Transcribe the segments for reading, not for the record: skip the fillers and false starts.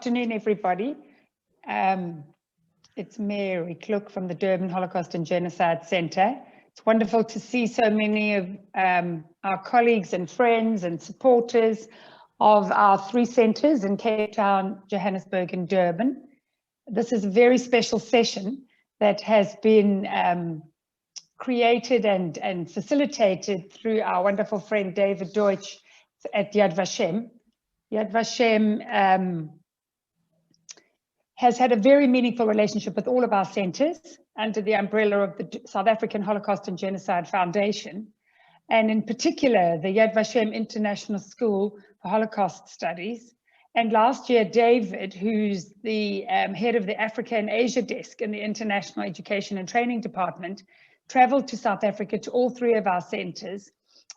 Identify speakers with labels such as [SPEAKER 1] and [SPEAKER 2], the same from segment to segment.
[SPEAKER 1] Afternoon, everybody. It's Mary Klook from the Durban Holocaust and Genocide Centre. It's wonderful to see so many of our colleagues and friends and supporters of our three centres in Cape Town, Johannesburg and Durban. This is a very special session that has been created and facilitated through our wonderful friend David Deutsch at Yad Vashem. Yad Vashem has had a very meaningful relationship with all of our centres under the umbrella of the South African Holocaust and Genocide Foundation, and in particular the Yad Vashem International School for Holocaust Studies. And last year, David, who's the head of the Africa and Asia desk in the International Education and Training Department, travelled to South Africa to all three of our centres.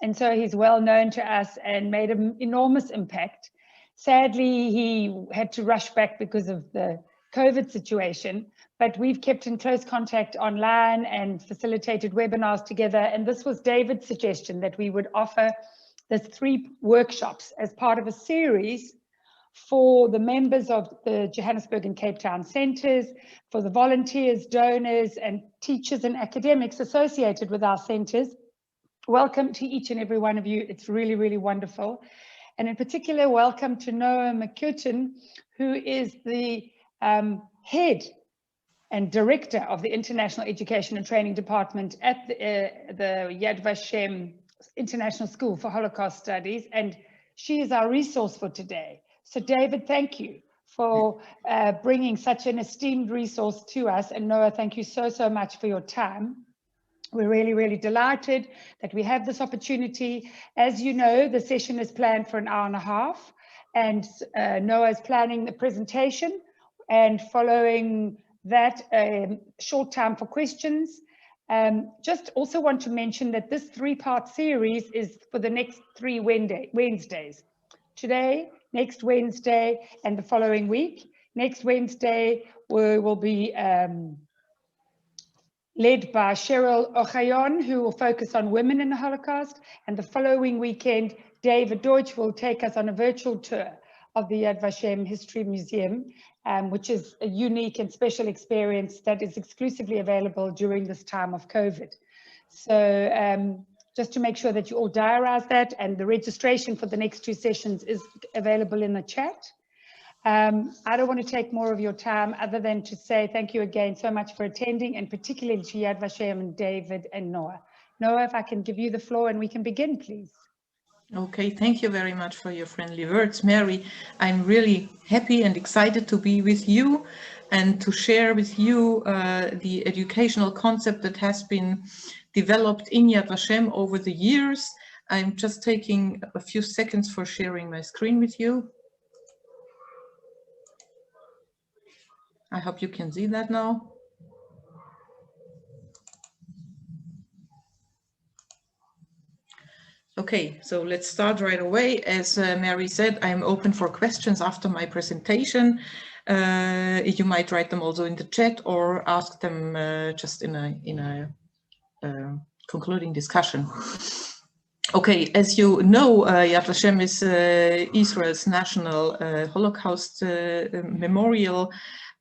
[SPEAKER 1] And so he's well known to us and made an enormous impact. Sadly, he had to rush back because of the COVID situation, but we've kept in close contact online and facilitated webinars together. And this was David's suggestion that we would offer the 3 workshops as part of a series for the members of the Johannesburg and Cape Town centres, for the volunteers, donors, and teachers and academics associated with our centres. Welcome to each and every one of you. It's really, really wonderful. And in particular, welcome to Noa Mkayton, who is the head and director of the International Education and Training Department at the Yad Vashem International School for Holocaust Studies. And she is our resource for today. So David, thank you for bringing such an esteemed resource to us. And Noa, thank you so, so much for your time. We're really, really delighted that we have this opportunity. As you know, the session is planned for an hour and a half, and Noa is planning the presentation, and following that, a short time for questions. Just also want to mention that this 3-part series is for the next 3 Wednesdays. Today, next Wednesday, and the following week. Next Wednesday, we will be led by Cheryl Ochayon, who will focus on women in the Holocaust. And the following weekend, David Deutsch will take us on a virtual tour of the Yad Vashem History Museum, which is a unique and special experience that is exclusively available during this time of COVID. So just to make sure that you all diarize that, and the registration for the next 2 sessions is available in the chat. I don't want to take more of your time other than to say thank you again so much for attending, and particularly to Yad Vashem and David and Noa. Noa, if I can give you the floor and we can begin, please.
[SPEAKER 2] Okay, thank you very much for your friendly words, Mary. I'm really happy and excited to be with you and to share with you the educational concept that has been developed in Yad Vashem over the years. I'm just taking a few seconds for sharing my screen with you. I hope you can see that now. Okay, so let's start right away. As Mary said, I'm open for questions after my presentation. You might write them also in the chat or ask them just in a concluding discussion. Okay, as you know, Yad Vashem is Israel's national Holocaust memorial.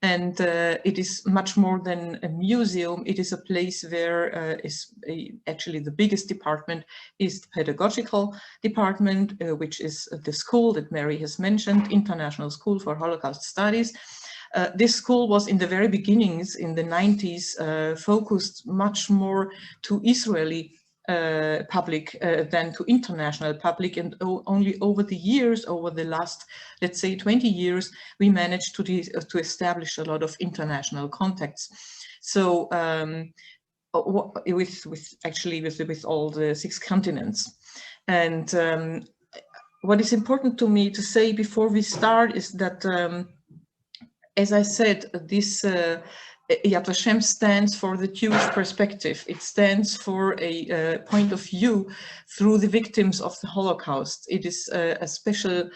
[SPEAKER 2] And it is much more than a museum. It is a place where actually the biggest department is the pedagogical department, which is the school that Mary has mentioned, International School for Holocaust Studies. This school was in the very beginnings, in the 90s, focused much more to Israeli public than to international public, and only over the years, over the last, let's say 20 years, we managed to establish a lot of international contacts. So with all the 6 continents. And what is important to me to say before we start is that, as I said, this Yad Vashem stands for the Jewish perspective. It stands for a point of view through the victims of the Holocaust. It is a special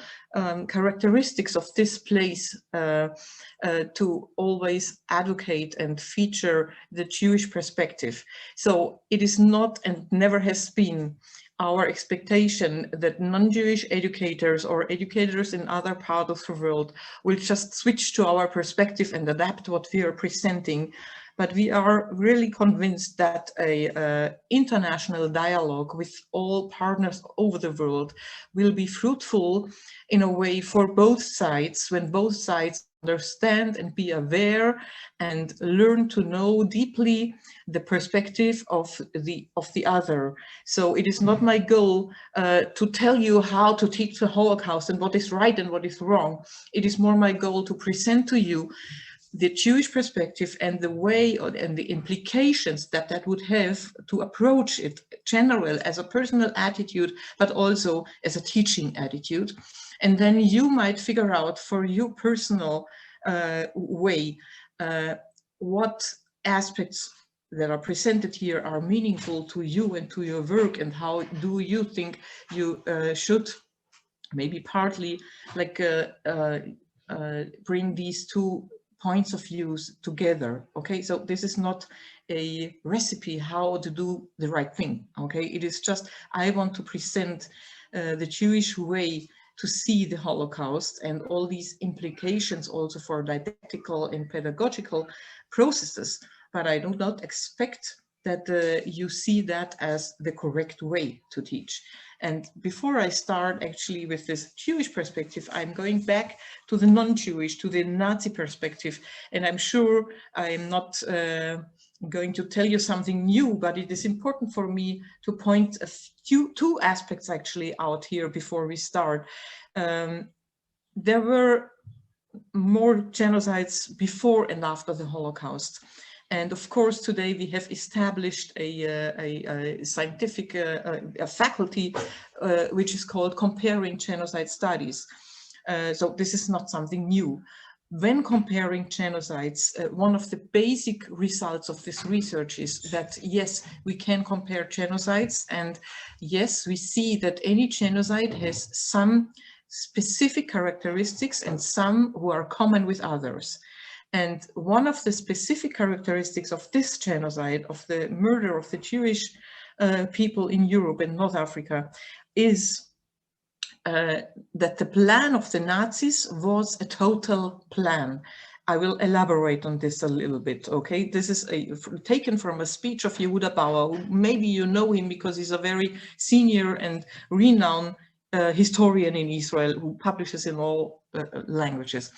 [SPEAKER 2] characteristics of this place to always advocate and feature the Jewish perspective. So it is not and never has been our expectation that non-Jewish educators or educators in other parts of the world will just switch to our perspective and adapt what we are presenting. But we are really convinced that a international dialogue with all partners over the world will be fruitful in a way for both sides, when both sides understand and be aware and learn to know deeply the perspective of the other. So it is not my goal to tell you how to teach the Holocaust and what is right and what is wrong. It is more my goal to present to you the Jewish perspective and the way and the implications that that would have to approach it general as a personal attitude, but also as a teaching attitude. And then you might figure out for your personal way what aspects that are presented here are meaningful to you and to your work, and how do you think you should maybe partly like bring these two points of views together. Okay, so this is not a recipe how to do the right thing. Okay, it is just I want to present the Jewish way to see the Holocaust and all these implications also for didactical and pedagogical processes, but I do not expect that you see that as the correct way to teach. And before I start actually with this Jewish perspective, I'm going back to the non-Jewish, to the Nazi perspective. And I'm sure I'm not going to tell you something new, but it is important for me to point two aspects actually out here before we start. There were more genocides before and after the Holocaust. And of course, today we have established a scientific faculty which is called Comparing Genocide Studies. So this is not something new. When comparing genocides, one of the basic results of this research is that, yes, we can compare genocides. And yes, we see that any genocide has some specific characteristics and some who are common with others. And one of the specific characteristics of this genocide, of the murder of the Jewish people in Europe and North Africa, is that the plan of the Nazis was a total plan. I will elaborate on this a little bit, okay? This is taken from a speech of Yehuda Bauer, who maybe you know him because he's a very senior and renowned historian in Israel who publishes in all languages.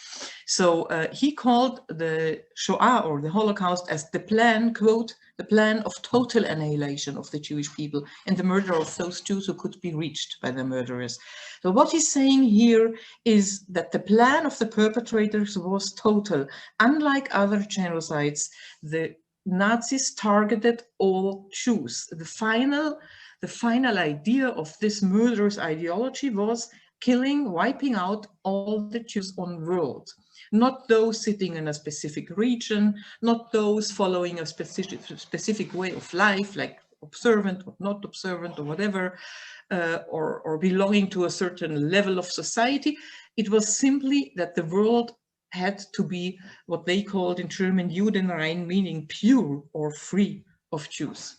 [SPEAKER 2] So he called the Shoah or the Holocaust as the plan, quote, the plan of total annihilation of the Jewish people and the murder of those Jews who could be reached by the murderers. So what he's saying here is that the plan of the perpetrators was total. Unlike other genocides, the Nazis targeted all Jews. The final idea of this murderous ideology was killing, wiping out all the Jews on the world. Not those sitting in a specific region, not those following a specific way of life, like observant or not observant or whatever, or belonging to a certain level of society. It was simply that the world had to be what they called in German Judenrein, meaning pure or free of Jews.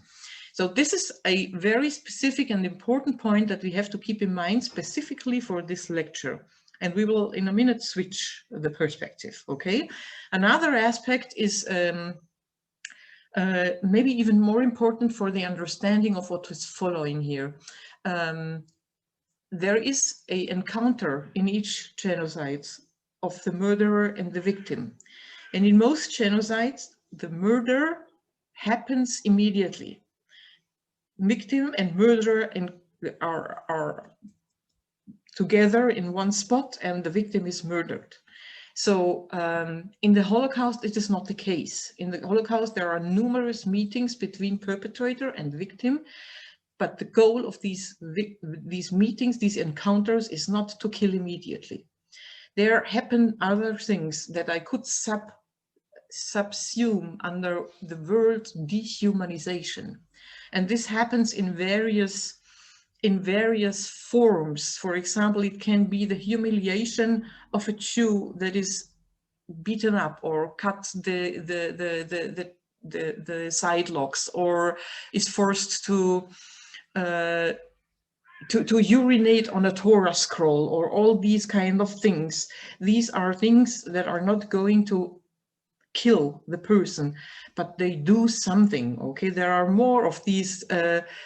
[SPEAKER 2] So this is a very specific and important point that we have to keep in mind specifically for this lecture. And we will in a minute switch the perspective, okay? Another aspect is maybe even more important for the understanding of what is following here. There is an encounter in each genocide of the murderer and the victim. And in most genocides, the murder happens immediately. Victim and murderer are together in one spot and the victim is murdered. So in the Holocaust, it is not the case. In the Holocaust, there are numerous meetings between perpetrator and victim, but the goal of these meetings, these encounters, is not to kill immediately. There happen other things that I could subsume under the word dehumanization. And this happens in various forms. For example, it can be the humiliation of a Jew that is beaten up or cut the side locks, or is forced to to urinate on a Torah scroll, or all these kind of things. These are things that are not going to kill the person, but they do something. Okay, there are more of these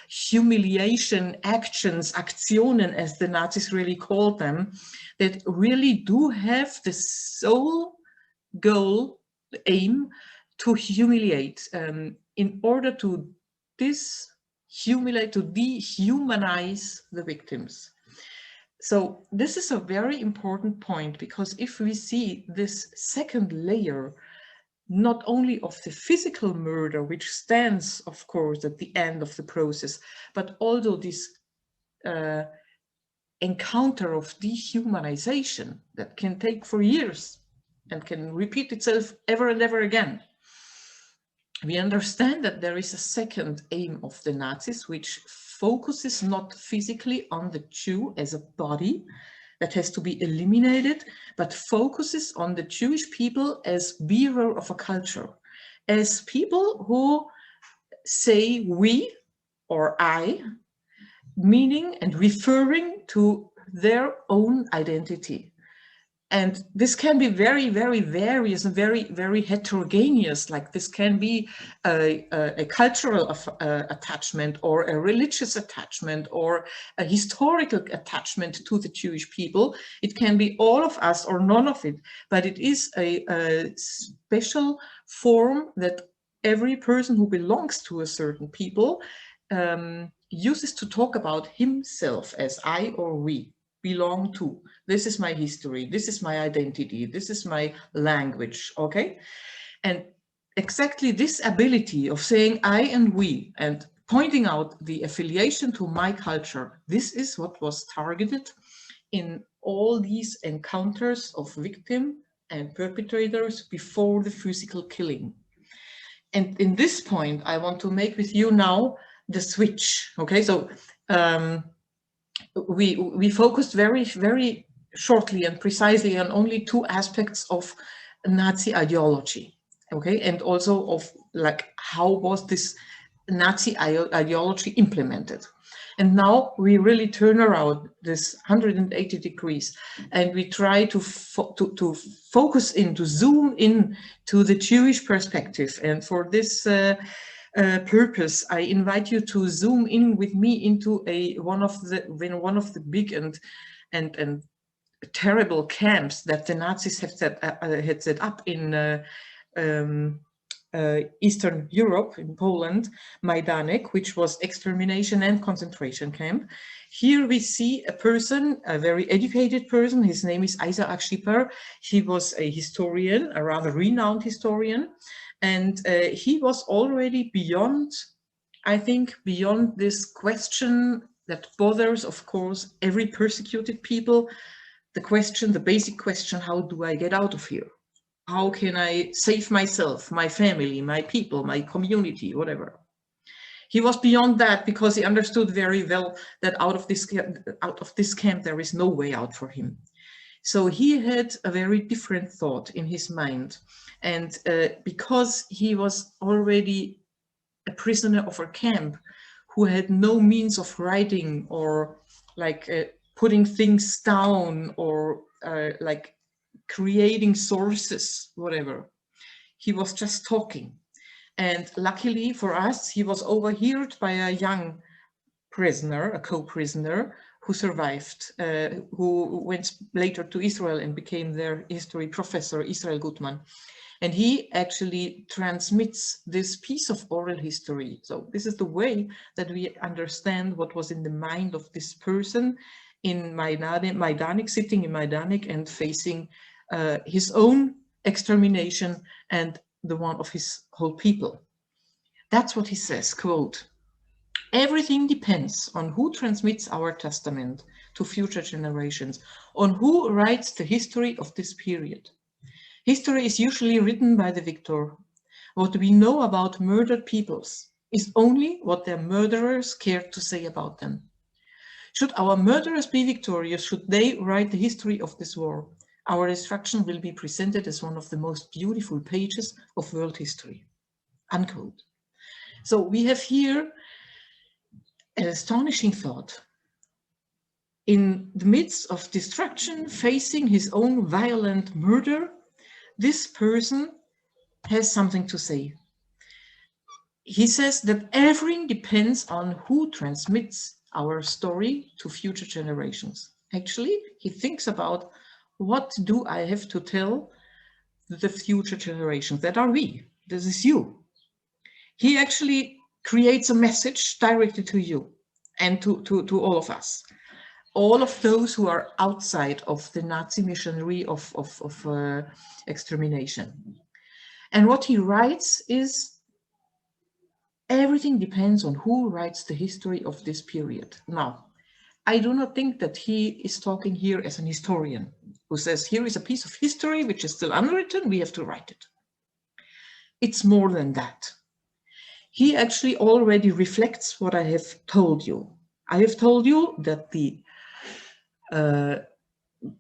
[SPEAKER 2] humiliation actions, Aktionen, as the Nazis really called them, that really do have the sole goal, the aim, to humiliate, in order to dehumanize the victims. So this is a very important point, because if we see this second layer, not only of the physical murder, which stands, of course, at the end of the process, but also this encounter of dehumanization that can take for years and can repeat itself ever and ever again. We understand that there is a second aim of the Nazis, which focuses not physically on the Jew as a body that has to be eliminated, but focuses on the Jewish people as bearer of a culture, as people who say we or I, meaning and referring to their own identity. And this can be very, very various and very, very heterogeneous. Like this can be a cultural attachment, or a religious attachment, or a historical attachment to the Jewish people. It can be all of us or none of it, but it is a special form that every person who belongs to a certain people uses to talk about himself as I or we belong to. This is my history, this is my identity, this is my language, okay? And exactly this ability of saying I and we, and pointing out the affiliation to my culture, this is what was targeted in all these encounters of victim and perpetrators before the physical killing. And in this point, I want to make with you now the switch, okay? So we focused very, very shortly and precisely on only two aspects of Nazi ideology, okay, and also of like how was this Nazi ideology implemented. And now we really turn around this 180 degrees, and we try to focus in, to zoom in to the Jewish perspective. And for this purpose, I invite you to zoom in with me into one of the big and terrible camps that the Nazis have had set up in Eastern Europe, in Poland, Majdanek, which was extermination and concentration camp. Here we see a person, a very educated person. His name is Isaac Schipper. He was a historian, a rather renowned historian. And he was already beyond, I think, beyond this question that bothers, of course, every persecuted people. The question, the basic question, how do I get out of here? How can I save myself, my family, my people, my community, whatever? He was beyond that because he understood very well that out of this camp, there is no way out for him. So he had a very different thought in his mind. And because he was already a prisoner of a camp who had no means of writing or like putting things down or like creating sources, whatever, he was just talking. And luckily for us, he was overheard by a young prisoner, a co-prisoner, who survived, who went later to Israel and became their history professor, Israel Gutman. And he actually transmits this piece of oral history. So this is the way that we understand what was in the mind of this person in Majdanek, sitting in Majdanek and facing his own extermination and the one of his whole people. That's what he says, quote, "Everything depends on who transmits our testament to future generations, on who writes the history of this period. History is usually written by the victor. What we know about murdered peoples is only what their murderers cared to say about them. Should our murderers be victorious, should they write the history of this war, our destruction will be presented as one of the most beautiful pages of world history." Unquote. So we have here an astonishing thought. in the midst of destruction, facing his own violent murder, this person has something to say. He says that everything depends on who transmits our story to future generations. Actually, he thinks about, what do I have to tell the future generations? That are we. This is you. He actually creates a message directly to you and to all of us. All of those who are outside of the Nazi missionary of extermination. And what he writes is, everything depends on who writes the history of this period. Now, I do not think that he is talking here as an historian who says, here is a piece of history which is still unwritten, we have to write it. It's more than that. He actually already reflects what I have told you. I have told you that the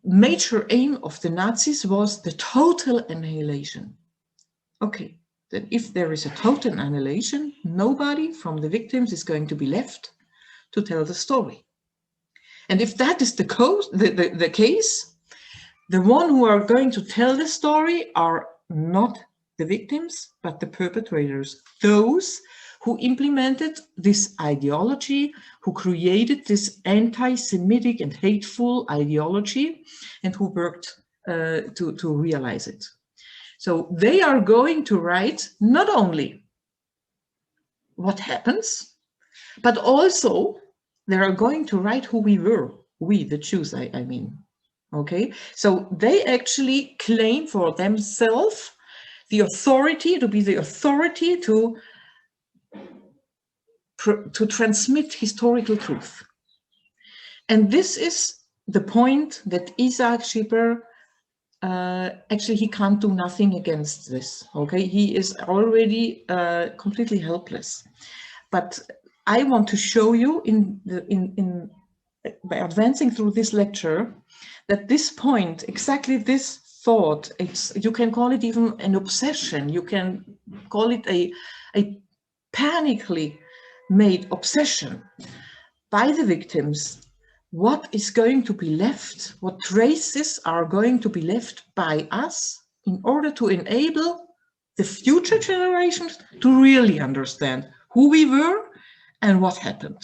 [SPEAKER 2] major aim of the Nazis was the total annihilation. Okay, then if there is a total annihilation, nobody from the victims is going to be left to tell the story. And if that is the case, the one who are going to tell the story are not the victims, but the perpetrators, those who implemented this ideology, who created this anti-Semitic and hateful ideology, and who worked to realize it. So they are going to write not only what happens, but also they are going to write who we were, we, the Jews, I mean. Okay, so they actually claim for themselves the authority, to be the authority to transmit historical truth. And this is the point that Isaac Schipper, actually he can't do nothing against this, okay? He is already completely helpless. But I want to show you by advancing through this lecture, that this point, exactly this thought, you can call it even an obsession, you can call it a panically made obsession by the victims. What is going to be left, what traces are going to be left by us in order to enable the future generations to really understand who we were and what happened.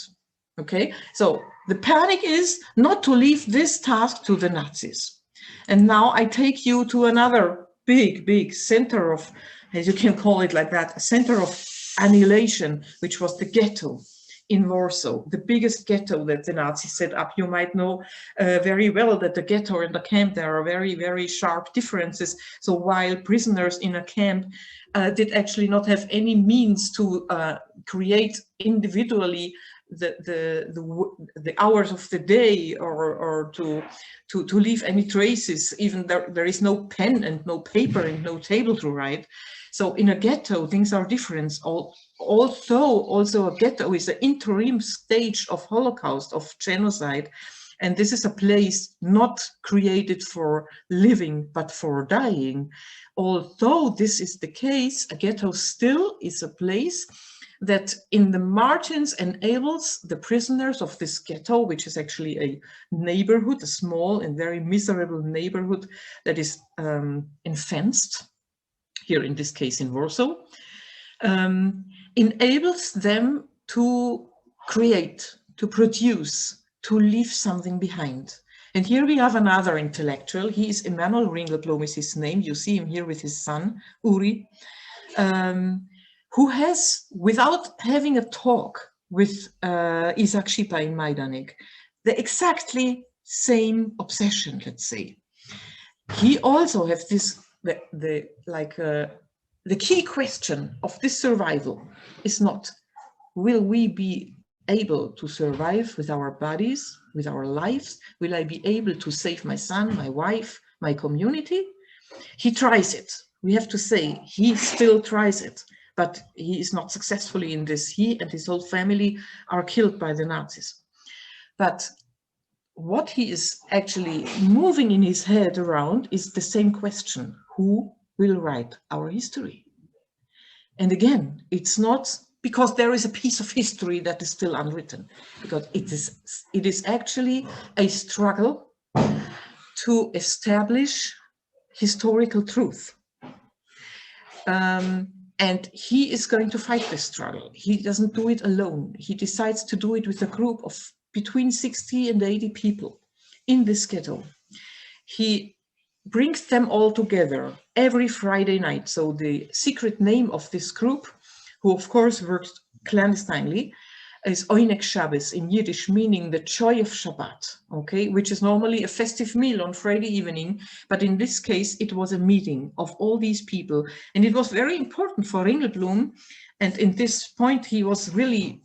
[SPEAKER 2] Okay, so the panic is not to leave this task to the Nazis. And now I take you to another big center of, as you can call it like that, a center of annihilation, which was the ghetto in Warsaw, the biggest ghetto that the Nazis set up. You might know very well that the ghetto and the camp, there are very sharp differences. So while prisoners in a camp did actually not have any means to create individually the hours of the day or to leave any traces, even there is no pen and no paper and no table to write. So in a ghetto, things are different. Although also a ghetto is an interim stage of Holocaust, of genocide. And this is a place not created for living, but for dying. Although this is the case, a ghetto still is a place that in the margins enables the prisoners of this ghetto, which is actually a neighborhood, a small and very miserable neighborhood that is fenced, here in this case in Warsaw, enables them to create, to produce, to leave something behind. And here we have another intellectual. He is Emanuel Ringelblum is his name. You see him here with his son, Uri, who has, without having a talk with Isaac Schipper in Majdanek, the exactly same obsession, let's say. He also has this, the key question of this survival is not, will we be able to survive with our bodies, with our lives? Will I be able to save my son, my wife, my community? He tries it. We have to say, he still tries it, but he is not successfully in this. He and his whole family are killed by the Nazis. But what he is actually moving in his head around is the same question: who will write our history? And again, it's not because there is a piece of history that is still unwritten, because it is actually a struggle to establish historical truth. And he is going to fight this struggle. He doesn't do it alone. He decides to do it with a group of between 60 and 80 people in this ghetto. He brings them all together every Friday night. So the secret name of this group, who of course works clandestinely, is Oinek Shabbos in Yiddish, meaning the joy of Shabbat, okay, which is normally a festive meal on Friday evening, but in this case it was a meeting of all these people, and it was very important for Ringelblum, and in this point he was really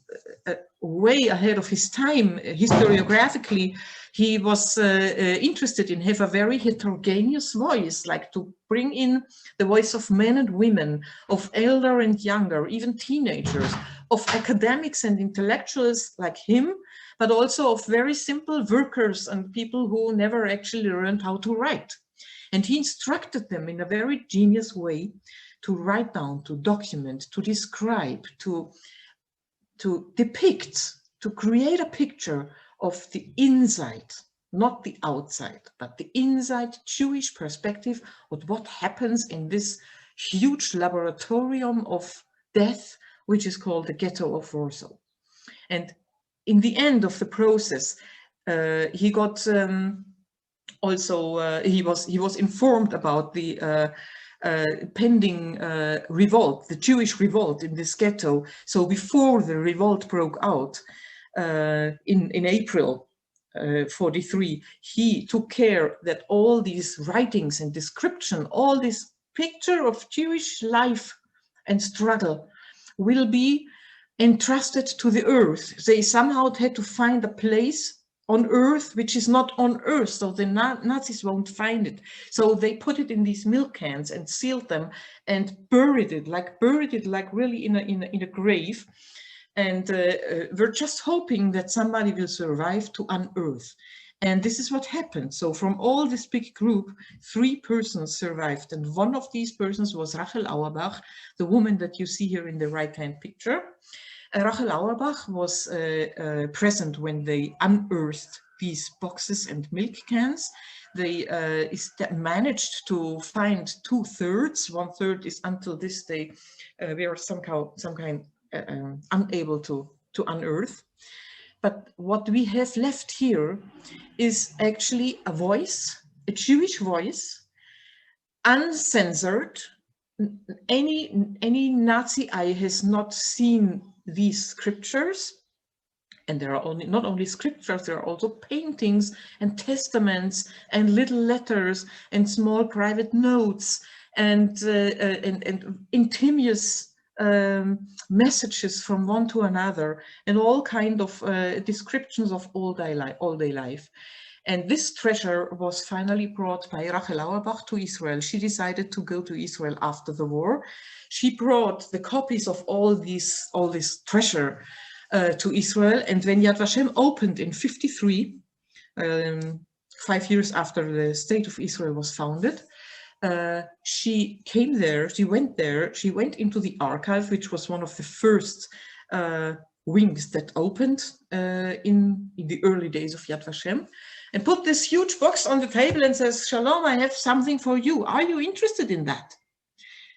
[SPEAKER 2] way ahead of his time historiographically. He was interested in have a very heterogeneous voice, like to bring in the voice of men and women, of elder and younger, even teenagers, of academics and intellectuals like him, but also of very simple workers and people who never actually learned how to write. And he instructed them in a very genius way to write down, to document, to describe, to depict, to create a picture of the inside, not the outside, but the inside Jewish perspective of what happens in this huge laboratorium of death, which is called the ghetto of Warsaw. And in the end of the process, he got he was informed about the pending revolt, the Jewish revolt in this ghetto. So before the revolt broke out in April 43, he took care that all these writings and description, all this picture of Jewish life and struggle will be entrusted to the earth. They somehow had to find a place on earth which is not on earth, so the Nazis won't find it. So they put it in these milk cans and sealed them and buried it like really in a grave. And we're just hoping that somebody will survive to unearth. And this is what happened. So from all this big group, 3 persons survived. And one of these persons was Rachel Auerbach, the woman that you see here in the right-hand picture. Rachel Auerbach was present when they unearthed these boxes and milk cans. They managed to find 2/3. 1/3 is until this day we are some kind unable to unearth. But what we have left here is actually a voice, a Jewish voice, uncensored. Any Nazi eye has not seen these scriptures, and there are not only scriptures, there are also paintings and testaments and little letters and small private notes and intimate messages from one to another, and all kind of descriptions of all day life. And this treasure was finally brought by Rachel Auerbach to Israel. She decided to go to Israel after the war. She brought the copies of all this treasure to Israel. And when Yad Vashem opened in 1953, 5 years after the State of Israel was founded, she came there, she went into the archive, which was one of the first wings that opened in the early days of Yad Vashem, and put this huge box on the table and says, "Shalom, I have something for you. Are you interested in that?"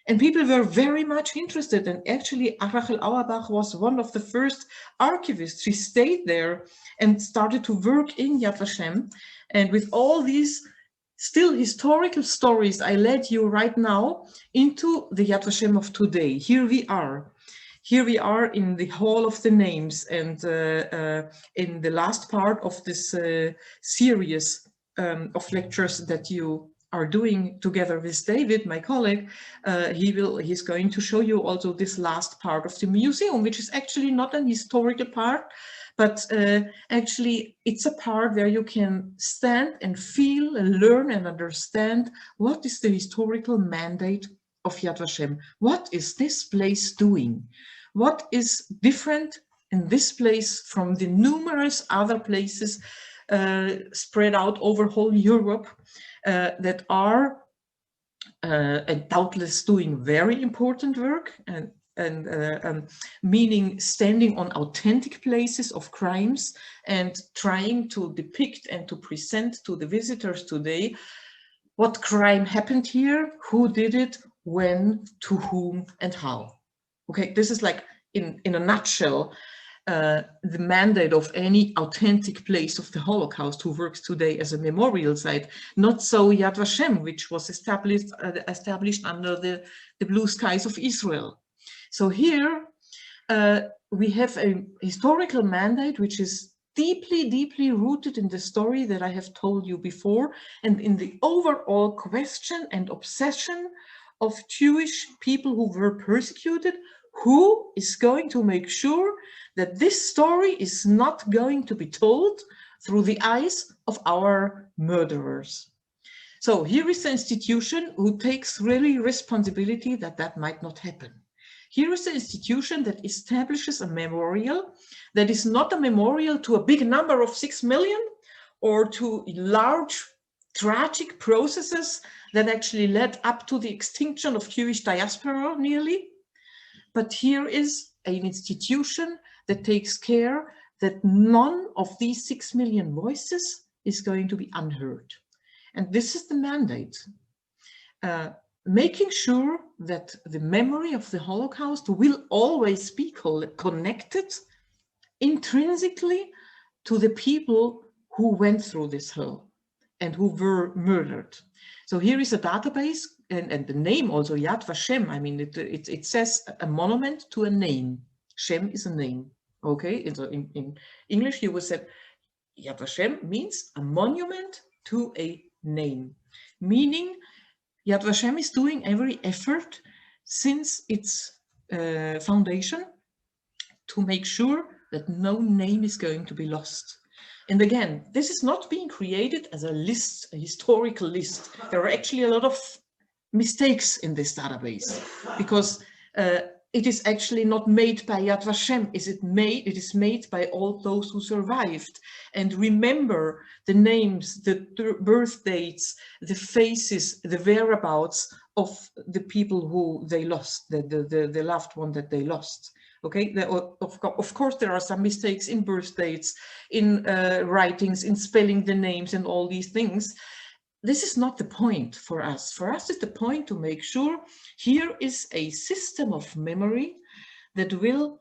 [SPEAKER 2] And people were very much interested. And actually, Rachel Auerbach was one of the first archivists. She stayed there and started to work in Yad Vashem. And with all these still historical stories, I led you right now into the Yad Vashem of today. Here we are. Here we are in the Hall of the Names, and in the last part of this series of lectures that you are doing together with David, my colleague. He's going to show you also this last part of the museum, which is actually not an historical part, but actually it's a part where you can stand and feel and learn and understand what is the historical mandate of Yad Vashem. What is this place doing? What is different in this place from the numerous other places spread out over whole Europe that are doubtless doing very important work, and and meaning standing on authentic places of crimes and trying to depict and to present to the visitors today what crime happened here, who did it, when, to whom, and how. Okay, this is like in a nutshell the mandate of any authentic place of the Holocaust who works today as a memorial site. Not so Yad Vashem, which was established under the blue skies of Israel. So here we have a historical mandate which is deeply, deeply rooted in the story that I have told you before, and in the overall question and obsession of Jewish people who were persecuted. Who is going to make sure that this story is not going to be told through the eyes of our murderers? So here is the institution who takes really responsibility that that might not happen. Here is the institution that establishes a memorial that is not a memorial to a big number of 6 million or to large tragic processes that actually led up to the extinction of Jewish diaspora nearly. But here is an institution that takes care that none of these 6 million voices is going to be unheard. And this is the mandate, making sure that the memory of the Holocaust will always be connected intrinsically to the people who went through this hell and who were murdered. So here is a database, and the name also, Yad Vashem, I mean, it says a monument to a name. Shem is a name, okay? In English, you would say Yad Vashem means a monument to a name, meaning Yad Vashem is doing every effort since its foundation to make sure that no name is going to be lost. And again, this is not being created as a list, a historical list. There are actually a lot of mistakes in this database because it is actually not made by Yad Vashem. It is made by all those who survived and remember the names, the birth dates, the faces, the whereabouts of the people who they lost, the loved one that they lost. Okay, of course there are some mistakes in birth dates, in writings, in spelling the names and all these things. This is not the point for us. For us, it's the point to make sure here is a system of memory that will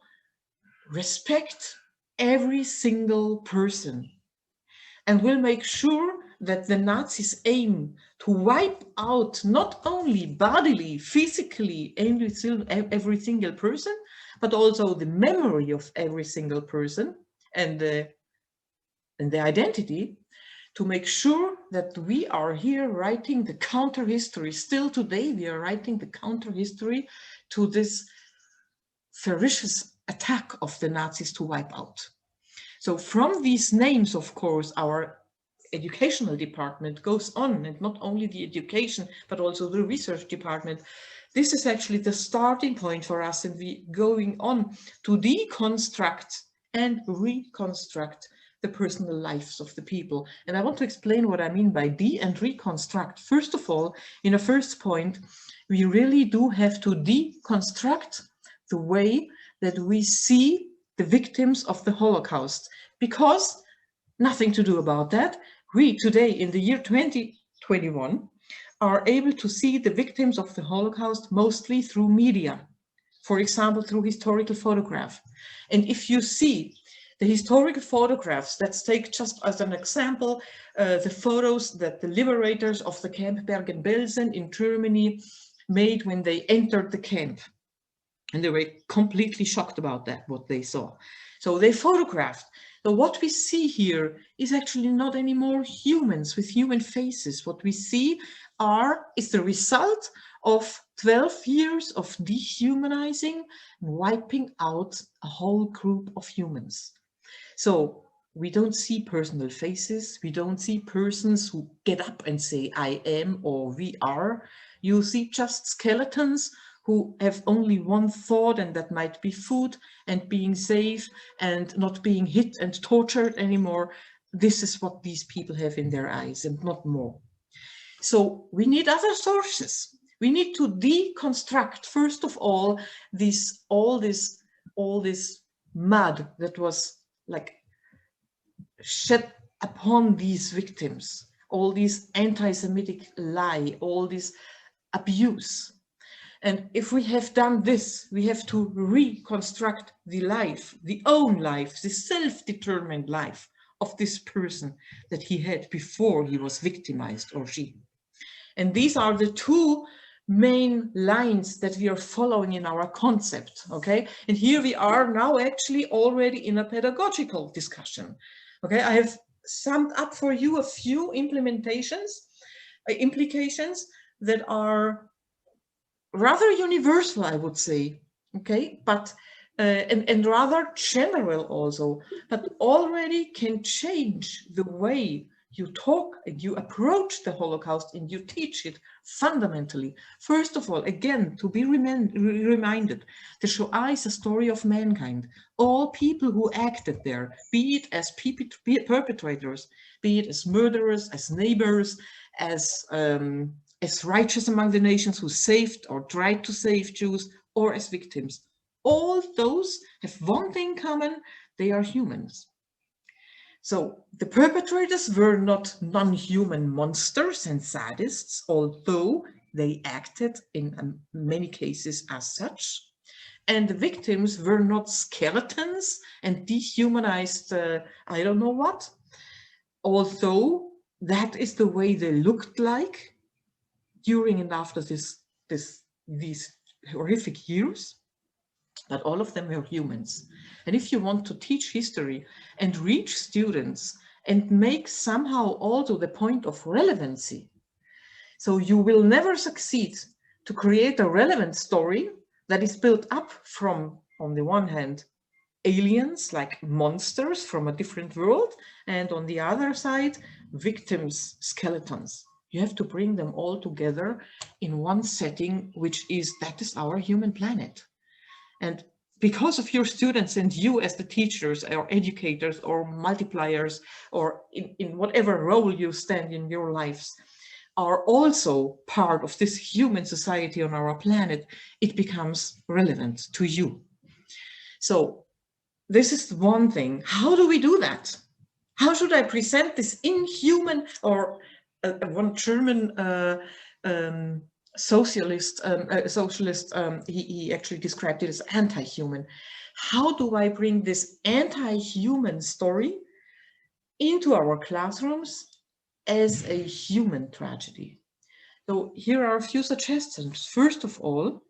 [SPEAKER 2] respect every single person and will make sure that the Nazis aim to wipe out not only bodily, physically, every single person, but also the memory of every single person and the identity, to make sure that we are here writing the counter history. Still today, we are writing the counter history to this ferocious attack of the Nazis to wipe out. So from these names, of course, our educational department goes on, and not only the education, but also the research department. This is actually the starting point for us, and we going on to deconstruct and reconstruct the personal lives of the people. And I want to explain what I mean by de and reconstruct. First of all, in a first point, we really do have to deconstruct the way that we see the victims of the Holocaust, because nothing to do about that. We today, in the year 2021, are able to see the victims of the Holocaust mostly through media, for example, through historical photograph. And if you see the historical photographs, let's take just as an example, the photos that the liberators of the camp Bergen-Belsen in Germany made when they entered the camp. And they were completely shocked about that, what they saw. So they photographed. So what we see here is actually not anymore humans with human faces. What we see is the result of 12 years of dehumanizing and wiping out a whole group of humans. So we don't see personal faces. We don't see persons who get up and say, I am or we are. You see just skeletons who have only one thought, and that might be food and being safe and not being hit and tortured anymore. This is what these people have in their eyes and not more. So we need other sources. We need to deconstruct, first of all, all this mud that was like shed upon these victims, all these anti-Semitic lie, all this abuse. And if we have done this, we have to reconstruct the life, the own life, the self-determined life of this person that he had before he was victimized, or she. And these are the two main lines that we are following in our concept, okay? And here we are now actually already in a pedagogical discussion, okay? I have summed up for you a few implications that are rather universal, I would say, okay? But, and rather general also, but already can change the way you talk and you approach the Holocaust and you teach it fundamentally. First of all, again, to be reminded, the Shoah is a story of mankind. All people who acted there, be it as perpetrators, be it as murderers, as neighbors, as righteous among the nations who saved or tried to save Jews, or as victims. All those have one thing in common: they are humans. So the perpetrators were not non-human monsters and sadists, although they acted in many cases as such. And the victims were not skeletons and dehumanized, I don't know what, although that is the way they looked like during and after these horrific years. But all of them were humans. And if you want to teach history and reach students and make somehow also the point of relevancy, so you will never succeed to create a relevant story that is built up from, on the one hand, aliens like monsters from a different world, and on the other side, victims, skeletons. You have to bring them all together in one setting, that is our human planet. And because of your students and you as the teachers or educators or multipliers or in whatever role you stand in your lives are also part of this human society on our planet, it becomes relevant to you. So this is one thing. How do we do that? How should I present this inhuman, or one German socialist, he actually described it as anti-human. How do I bring this anti-human story into our classrooms as a human tragedy? So here are a few suggestions. First of all,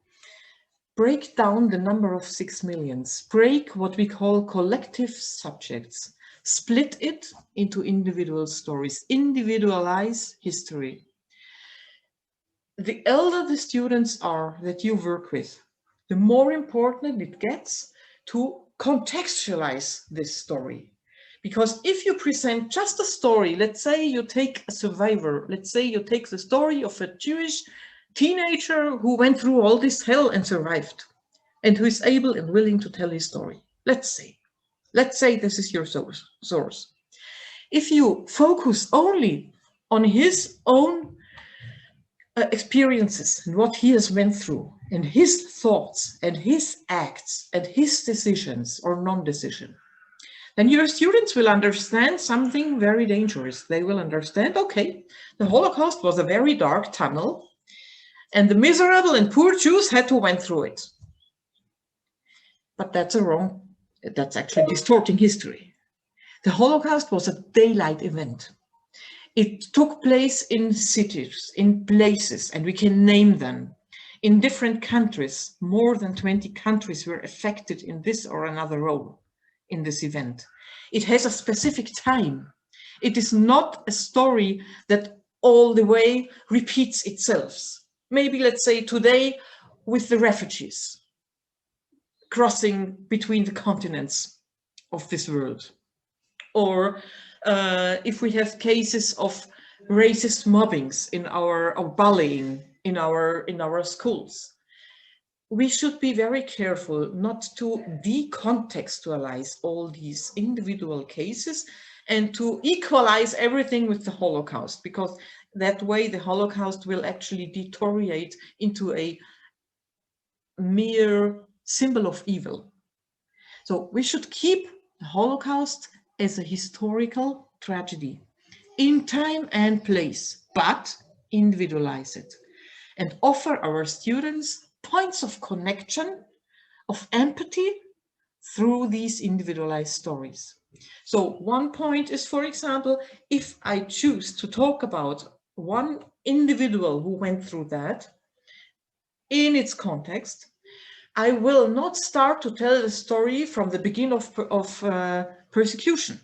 [SPEAKER 2] break down the number of 6 million. Break what we call collective subjects. Split it into individual stories. Individualize history. The elder the students are that you work with, the more important it gets to contextualize this story. Because if you present just a story, let's say you take a survivor, let's say you take the story of a Jewish teenager who went through all this hell and survived, and who is able and willing to tell his story. Let's say this is your source. If you focus only on his own experiences and what he has went through and his thoughts and his acts and his decisions or non-decision, then your students will understand something very dangerous. They will understand, okay, the Holocaust was a very dark tunnel and the miserable and poor Jews had to went through it. But that's actually distorting history. The Holocaust was a daylight event. It took place in cities, in places, and we can name them. In different countries, more than 20 countries were affected in this or another role in this event. It has a specific time. It is not a story that all the way repeats itself. Maybe, let's say, today with the refugees crossing between the continents of this world. Or if we have cases of racist mobbings or bullying in our schools, we should be very careful not to decontextualize all these individual cases and to equalize everything with the Holocaust, because That way the Holocaust will actually deteriorate into a mere symbol of evil. So we should keep the Holocaust as a historical tragedy in time and place, but individualize it and offer our students points of connection, of empathy through these individualized stories. So one point is, for example, if I choose to talk about one individual who went through that in its context, I will not start to tell the story from the beginning of persecution.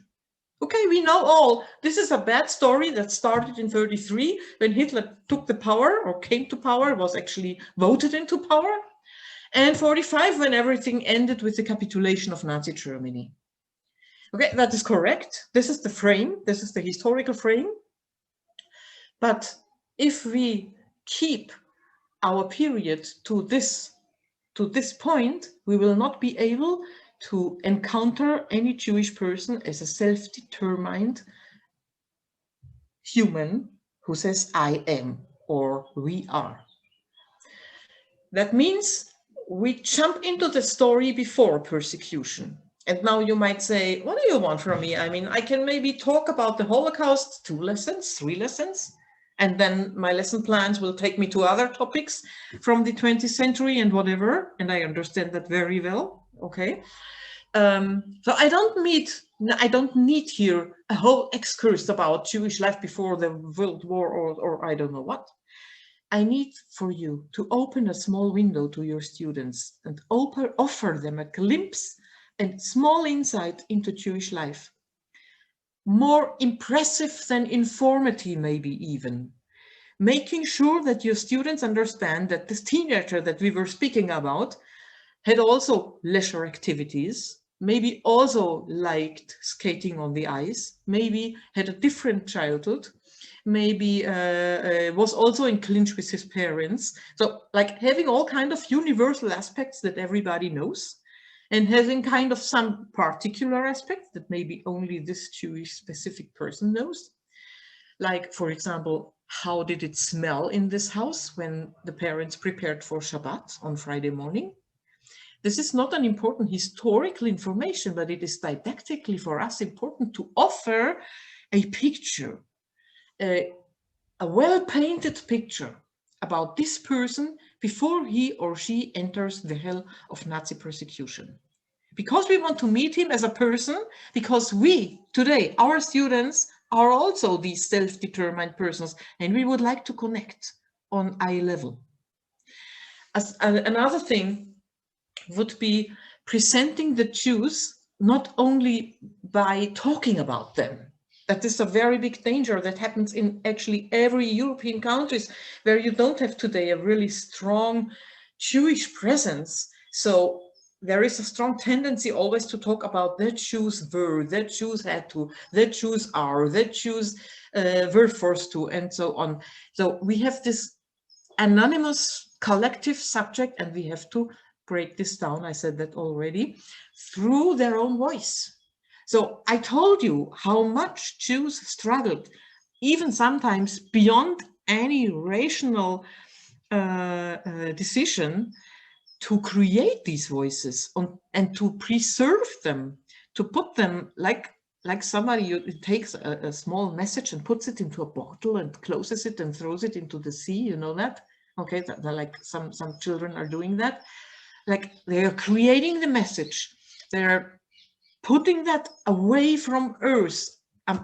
[SPEAKER 2] Okay, we know all, this is a bad story that started in 1933 when Hitler took the power or came to power, was actually voted into power, and 1945 when everything ended with the capitulation of Nazi Germany. Okay, that is correct. This is the frame, this is the historical frame. But if we keep our period to this point, we will not be able to encounter any Jewish person as a self-determined human who says I am or we are. That means we jump into the story before persecution. And now you might say, what do you want from me? I mean, I can maybe talk about the Holocaust 2 lessons, 3 lessons, and then my lesson plans will take me to other topics from the 20th century and whatever. And I understand that very well. Okay. So I don't need here a whole excursus about Jewish life before the World War or I don't know what. I need for you to open a small window to your students and offer them a glimpse and small insight into Jewish life. More impressive than informative, maybe even. Making sure that your students understand that this teenager that we were speaking about had also leisure activities, maybe also liked skating on the ice, maybe had a different childhood, maybe was also in clinch with his parents. So like having all kind of universal aspects that everybody knows, and having kind of some particular aspects that maybe only this Jewish specific person knows. Like, for example, how did it smell in this house when the parents prepared for Shabbat on Friday morning? This is not an important historical information, but it is didactically for us important to offer a picture, a well-painted picture about this person before he or she enters the hell of Nazi persecution. Because we want to meet him as a person, because we, today, our students are also these self-determined persons, and we would like to connect on eye level. Another thing would be presenting the Jews not only by talking about them. That is a very big danger that happens in actually every European countries where you don't have today a really strong Jewish presence. So there is a strong tendency always to talk about the Jews were, the Jews had to, the Jews are, the Jews were forced to, and so on. So we have this anonymous collective subject, and we have to break this down, I said that already, through their own voice. So I told you how much Jews struggled, even sometimes beyond any rational decision, to create these voices and to preserve them, to put them like somebody takes a small message and puts it into a bottle and closes it and throws it into the sea, you know that? Okay, like some children are doing that. Like they are creating the message, they're putting that away from earth,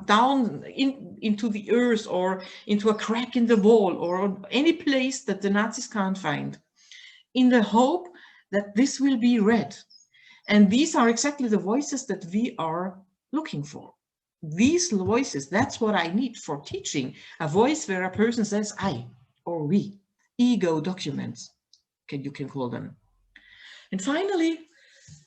[SPEAKER 2] down into the earth or into a crack in the wall or any place that the Nazis can't find, in the hope that this will be read. And these are exactly the voices that we are looking for. These voices, that's what I need for teaching. A voice where a person says I or we, ego documents, you can call them. And finally,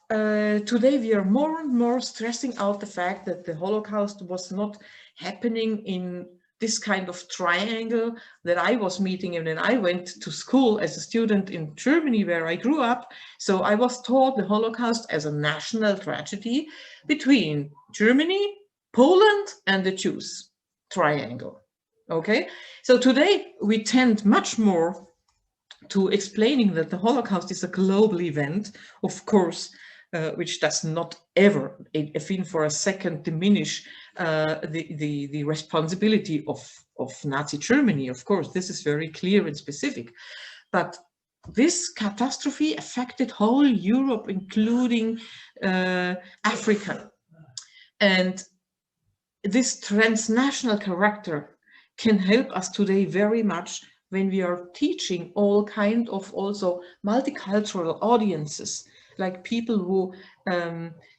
[SPEAKER 2] today we are more and more stressing out the fact that the Holocaust was not happening in this kind of triangle that I was meeting in when I went to school as a student in Germany, where I grew up. So I was taught the Holocaust as a national tragedy between Germany, Poland, and the Jews, triangle. Okay, so today we tend much more to explaining that the Holocaust is a global event, of course, which does not ever, even for a second, diminish the responsibility of Nazi Germany. Of course, this is very clear and specific. But this catastrophe affected whole Europe, including Africa. And this transnational character can help us today very much when we are teaching all kind of also multicultural audiences, like people who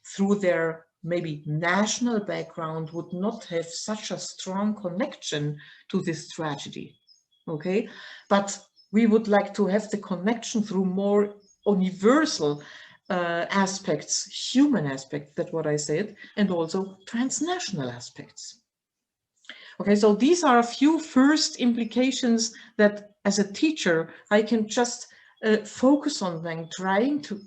[SPEAKER 2] through their maybe national background would not have such a strong connection to this tragedy. Okay, but we would like to have the connection through more universal aspects, human aspects, that's what I said, and also transnational aspects. Okay, so these are a few first implications that as a teacher, I can just focus on when trying to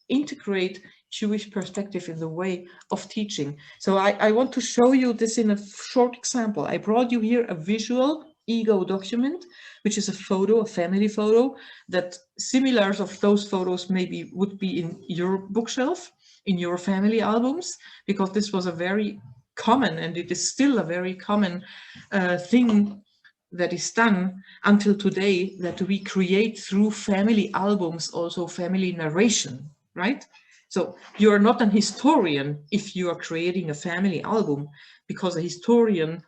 [SPEAKER 2] integrate Jewish perspective in the way of teaching. So I want to show you this in a short example. I brought you here a visual ego document, which is a photo, a family photo, that similars of those photos maybe would be in your bookshelf, in your family albums, because this was a very common, and it is still a very common thing that is done until today, that we create through family albums also family narration, right? So you are not an historian if you are creating a family album, because a historian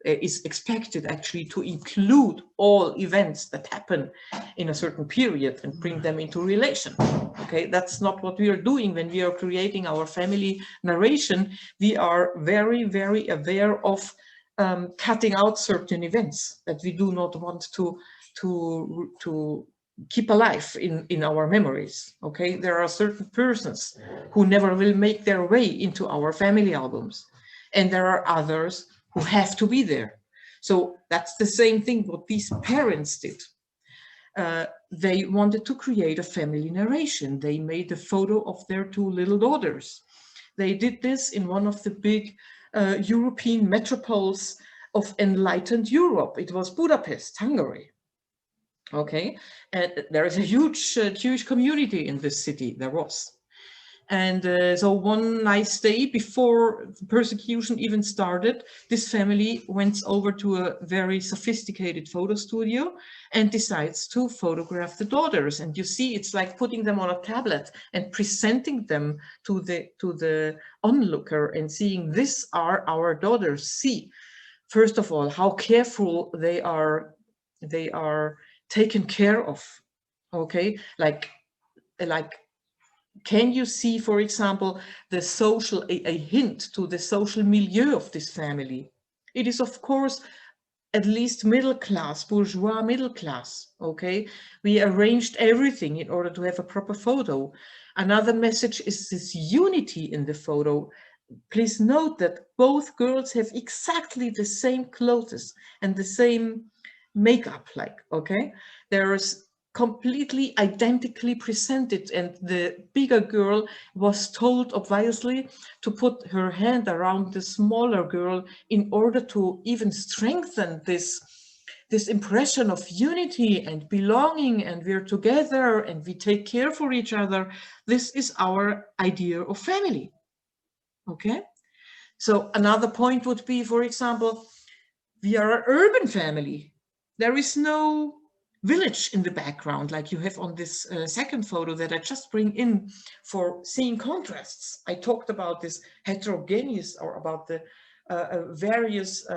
[SPEAKER 2] is expected actually to include all events that happen in a certain period and bring them into relation. Okay, that's not what we are doing when we are creating our family narration. We are very, very aware of cutting out certain events that we do not want to keep alive in our memories. Okay, there are certain persons who never will make their way into our family albums, and there are others who have to be there. So that's the same thing what these parents did. They wanted to create a family narration. They made a photo of their two little daughters. They did this in one of the big European metropoles of enlightened Europe. It was Budapest, Hungary. Okay, and there is a huge Jewish community in this city, there was. And so one nice day before the persecution even started, this family went over to a very sophisticated photo studio and decides to photograph the daughters. And you see, it's like putting them on a tablet and presenting them to the onlooker and seeing, these are our daughters. See, first of all, how careful they are taken care of. Okay, like can you see, for example, the social, a hint to the social milieu of this family? It is, of course, at least middle class, bourgeois middle class, okay? We arranged everything in order to have a proper photo. Another message is this unity in the photo. Please note that both girls have exactly the same clothes and the same makeup, like, okay? There's completely identically presented, and the bigger girl was told obviously to put her hand around the smaller girl in order to even strengthen this impression of unity and belonging, and we're together and we take care for each other. This is our idea of family. Okay, so another point would be, for example, we are an urban family. There is no village in the background like you have on this second photo that I just bring in for seeing contrasts. I talked about this heterogeneous, or about the various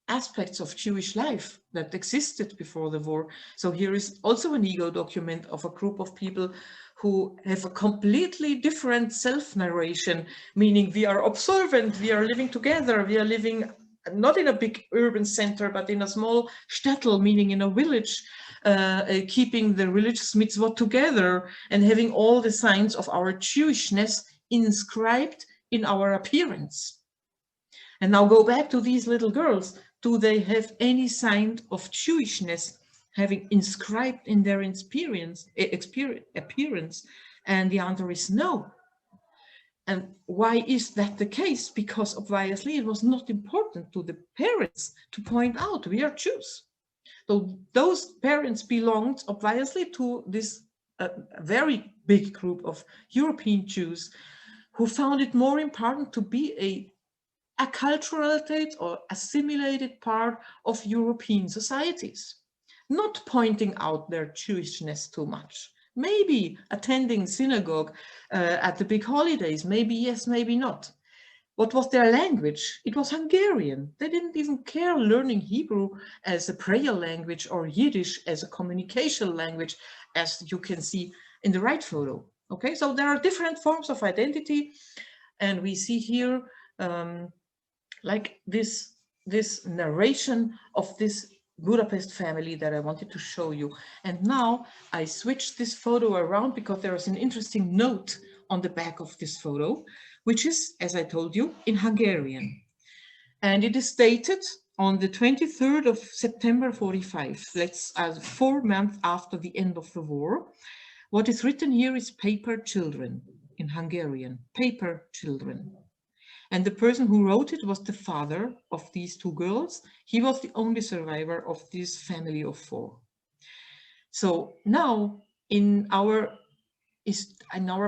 [SPEAKER 2] aspects of Jewish life that existed before the war. So here is also an ego document of a group of people who have a completely different self-narration, meaning we are observant, we are living together, we are living not in a big urban center, but in a small shtetl, meaning in a village, keeping the religious mitzvot together and having all the signs of our Jewishness inscribed in our appearance. And now go back to these little girls. Do they have any sign of Jewishness having inscribed in their appearance? And the answer is no. And why is that the case? Because obviously it was not important to the parents to point out we are Jews. So those parents belonged obviously to this very big group of European Jews who found it more important to be a acculturated or assimilated part of European societies, not pointing out their Jewishness too much. Maybe attending synagogue at the big holidays, maybe yes, maybe not. What was their language? It was Hungarian. They didn't even care learning Hebrew as a prayer language or Yiddish as a communication language, as you can see in the right photo. Okay, so there are different forms of identity, and we see here like this narration of this Budapest family that I wanted to show you. And now I switched this photo around because there is an interesting note on the back of this photo, which is, as I told you, in Hungarian. And it is dated on the 23rd of September 45. That's 4 months after the end of the war. What is written here is paper children in Hungarian, paper children. And the person who wrote it was the father of these 2 girls. He was the only survivor of this family of 4. So now in our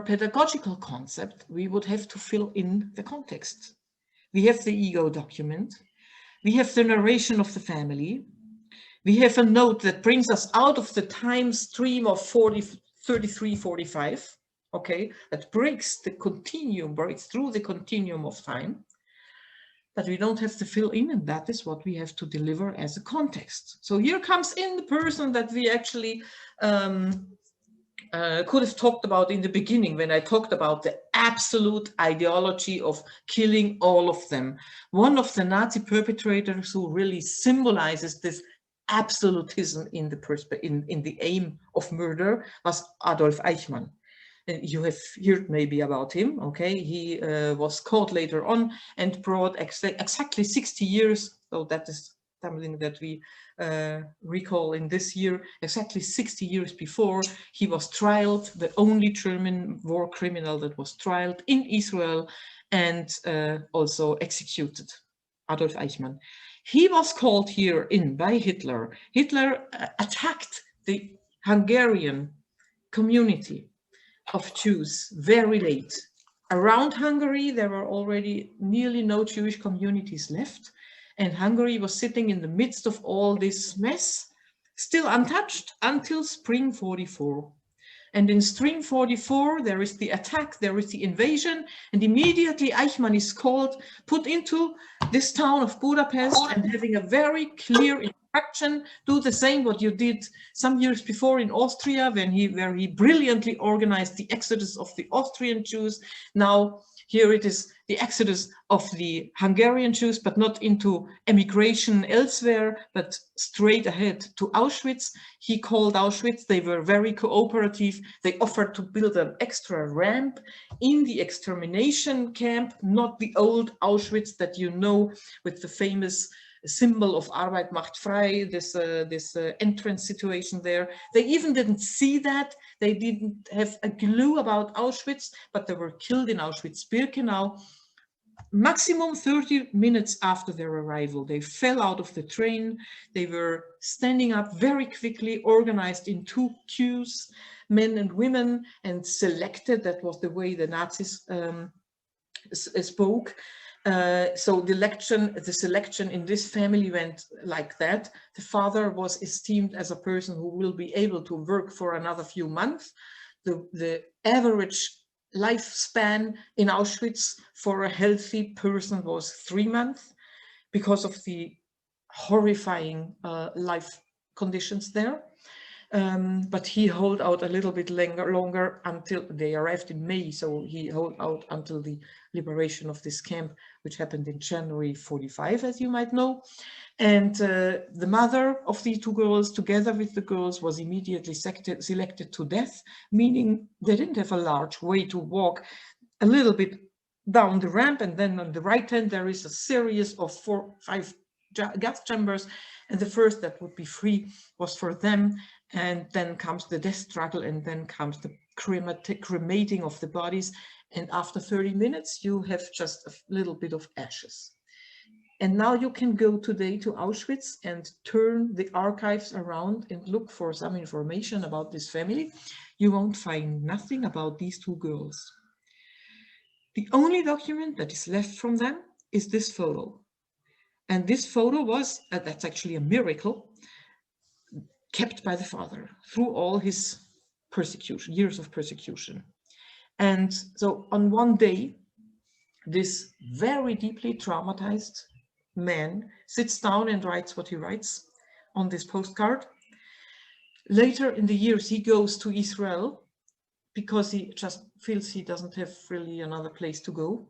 [SPEAKER 2] pedagogical concept, we would have to fill in the context. We have the ego document. We have the narration of the family. We have a note that brings us out of the time stream of 33, 45. Okay, that breaks through the continuum of time, but we don't have to fill in, and that is what we have to deliver as a context. So here comes in the person that we actually could have talked about in the beginning when I talked about the absolute ideology of killing all of them. One of the Nazi perpetrators who really symbolizes this absolutism in the aim of murder was Adolf Eichmann. You have heard maybe about him, okay? He was caught later on and brought exactly 60 years, so that is something that we recall in this year, exactly 60 years before, he was trialed, the only German war criminal that was trialed in Israel and also executed, Adolf Eichmann. He was called here in by Hitler. Hitler attacked the Hungarian community of Jews very late. Around Hungary, there were already nearly no Jewish communities left, and Hungary was sitting in the midst of all this mess, still untouched until spring 44. And in spring 44, there is the attack, there is the invasion, and immediately Eichmann is put into this town of Budapest, and having a very clear instruction, do the same what you did some years before in Austria, where he brilliantly organized the exodus of the Austrian Jews. Now here it is the exodus of the Hungarian Jews, but not into emigration elsewhere, but straight ahead to Auschwitz. He called Auschwitz, they were very cooperative. They offered to build an extra ramp in the extermination camp, not the old Auschwitz that you know with the famous symbol of Arbeit macht frei, this entrance situation there. They even didn't see that. They didn't have a clue about Auschwitz, but they were killed in Auschwitz-Birkenau. Maximum 30 minutes after their arrival, they fell out of the train. They were standing up very quickly, organized in 2 queues, men and women, and selected. That was the way the Nazis spoke. So the selection in this family went like that. The father was esteemed as a person who will be able to work for another few months. The average lifespan in Auschwitz for a healthy person was 3 months because of the horrifying life conditions there. But he held out a little bit longer until they arrived in May. So he held out until the liberation of this camp, which happened in January 45, as you might know. And the mother of the 2 girls, together with the girls, was immediately selected to death, meaning they didn't have a large way to walk. A little bit down the ramp, and then on the right hand there is a series of 4, 5 gas chambers, and the first that would be free was for them. And then comes the death struggle, and then comes the cremating of the bodies. And after 30 minutes, you have just a little bit of ashes. And now you can go today to Auschwitz and turn the archives around and look for some information about this family. You won't find nothing about these two girls. The only document that is left from them is this photo. And this photo was, that's actually a miracle, kept by the father through all his persecution, years of persecution. And so on one day, this very deeply traumatized man sits down and writes what he writes on this postcard. Later in the years, he goes to Israel because he just feels he doesn't have really another place to go.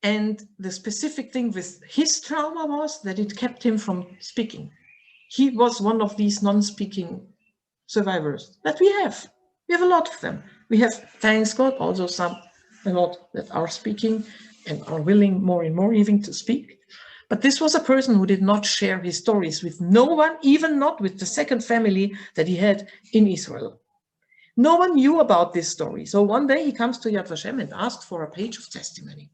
[SPEAKER 2] And the specific thing with his trauma was that it kept him from speaking. He was one of these non-speaking survivors that we have. We have a lot of them. We have, thanks God, also a lot that are speaking and are willing more and more even to speak. But this was a person who did not share his stories with no one, even not with the second family that he had in Israel. No one knew about this story. So one day he comes to Yad Vashem and asks for a page of testimony.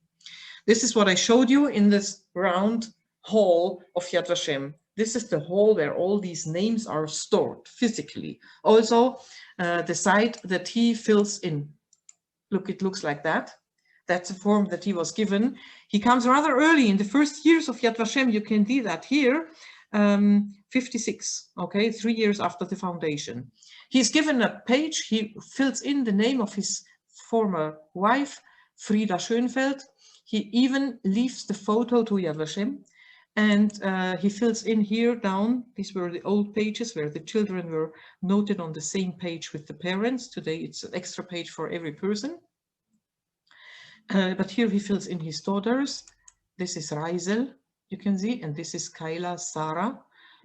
[SPEAKER 2] This is what I showed you in this round hall of Yad Vashem. This is the hall where all these names are stored physically. Also, the site that he fills in. Look, it looks like that. That's a form that he was given. He comes rather early in the first years of Yad Vashem. You can see that here, 56, okay, 3 years after the foundation. He's given a page. He fills in the name of his former wife, Frieda Schönfeld. He even leaves the photo to Yad Vashem, and he fills in here down. These were the old pages where the children were noted on the same page with the parents. Today it's an extra page for every person. But here he fills in his daughters. This is Raisel, you can see, and this is Kayla, Sarah.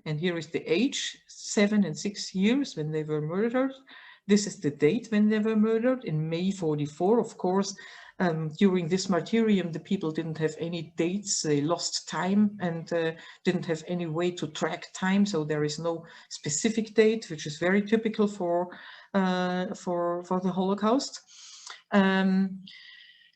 [SPEAKER 2] And here is the age, 7 and 6 years when they were murdered. This is the date when they were murdered, in May 44, of course. During this martyrium, the people didn't have any dates. They lost time and didn't have any way to track time. So there is no specific date, which is very typical for the Holocaust.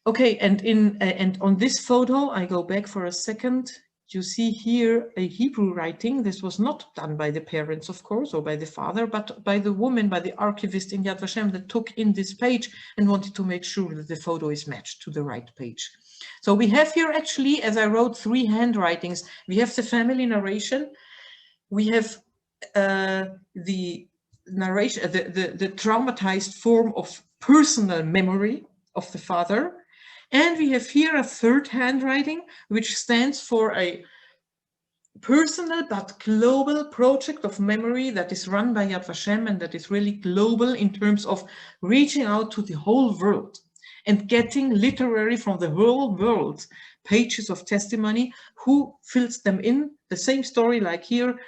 [SPEAKER 2] Okay, and on this photo, I go back for a second. You see here a Hebrew writing. This was not done by the parents, of course, or by the father, but by the woman, by the archivist in Yad Vashem that took in this page and wanted to make sure that the photo is matched to the right page. So we have here actually, as I wrote, 3 handwritings. We have the family narration. We have the narration, the traumatized form of personal memory of the father. And we have here a 3rd handwriting, which stands for a personal but global project of memory that is run by Yad Vashem and that is really global in terms of reaching out to the whole world and getting literary from the whole world pages of testimony. Who fills them in? The same story like here,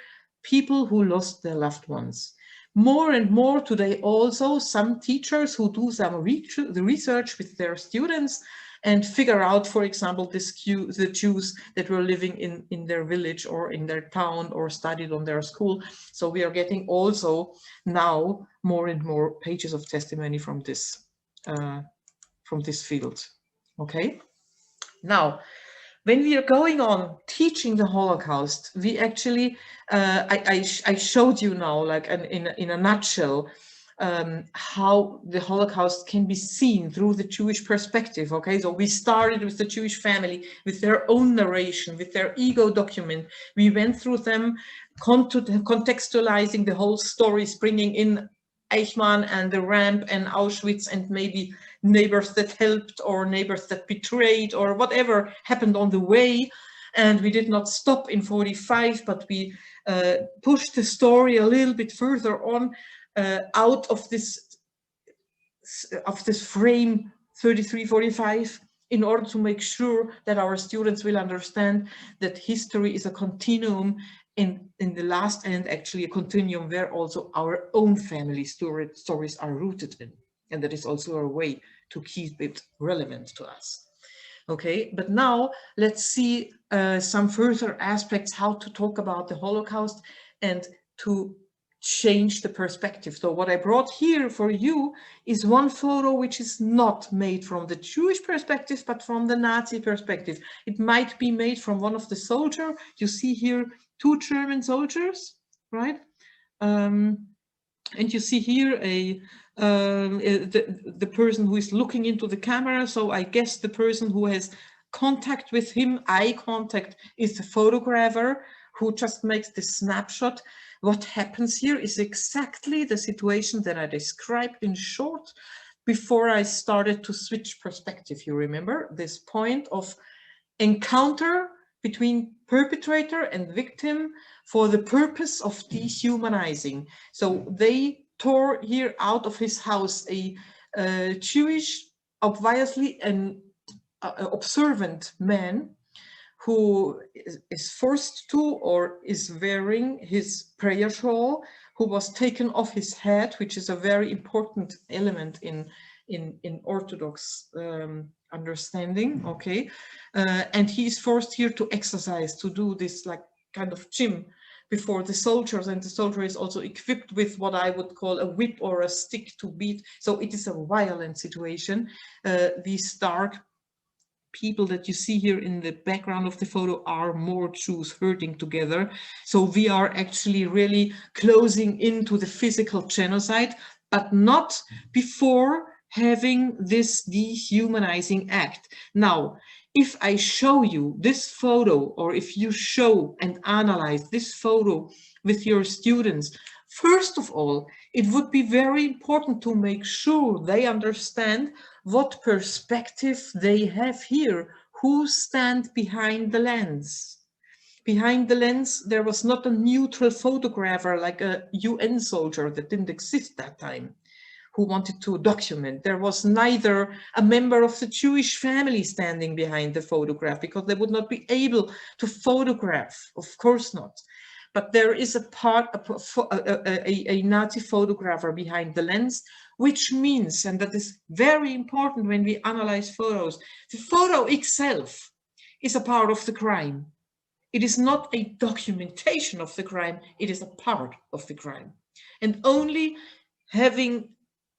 [SPEAKER 2] people who lost their loved ones. More and more today also some teachers who do some research with their students and figure out, for example, the Jews that were living in their village or in their town or studied on their school. So we are getting also now more and more pages of testimony from this field. Okay. Now, when we are going on teaching the Holocaust, we actually, I showed you now, like in a nutshell, how the Holocaust can be seen through the Jewish perspective. Okay, so we started with the Jewish family, with their own narration, with their ego document. We went through them, contextualizing the whole stories, bringing in Eichmann and the ramp and Auschwitz and maybe neighbors that helped or neighbors that betrayed or whatever happened on the way. And we did not stop in 45, but we pushed the story a little bit further on out of this frame 33-45 in order to make sure that our students will understand that history is a continuum in the last end, actually a continuum where also our own family stories are rooted in. And that is also a way to keep it relevant to us. Okay, but now let's see some further aspects how to talk about the Holocaust and to change the perspective. So what I brought here for you is one photo which is not made from the Jewish perspective, but from the Nazi perspective. It might be made from one of the soldiers. You see here 2 German soldiers, right? And you see here the person who is looking into the camera. So I guess the person who has contact with him, eye contact, is the photographer who just makes this snapshot. What happens here is exactly the situation that I described in short before I started to switch perspective. You remember this point of encounter between perpetrator and victim for the purpose of dehumanizing. So they tore here out of his house a Jewish, obviously an observant man who is forced to or is wearing his prayer shawl, who was taken off his head, which is a very important element in Orthodox understanding, okay? And he is forced here to exercise, to do this like kind of gym before the soldiers, and the soldier is also equipped with what I would call a whip or a stick to beat. So it is a violent situation. These dark people that you see here in the background of the photo are more Jews herding together. So we are actually really closing into the physical genocide, but not before having this dehumanizing act. Now, if I show you this photo, or if you show and analyze this photo with your students, first of all, it would be very important to make sure they understand what perspective they have here, who stand behind the lens. Behind the lens, there was not a neutral photographer like a UN soldier that didn't exist that time, who wanted to document. There was neither a member of the Jewish family standing behind the photograph, because they would not be able to photograph, of course not. But there is a Nazi photographer behind the lens, which means, and that is very important when we analyze photos, the photo itself is a part of the crime. It is not a documentation of the crime, it is a part of the crime. And only having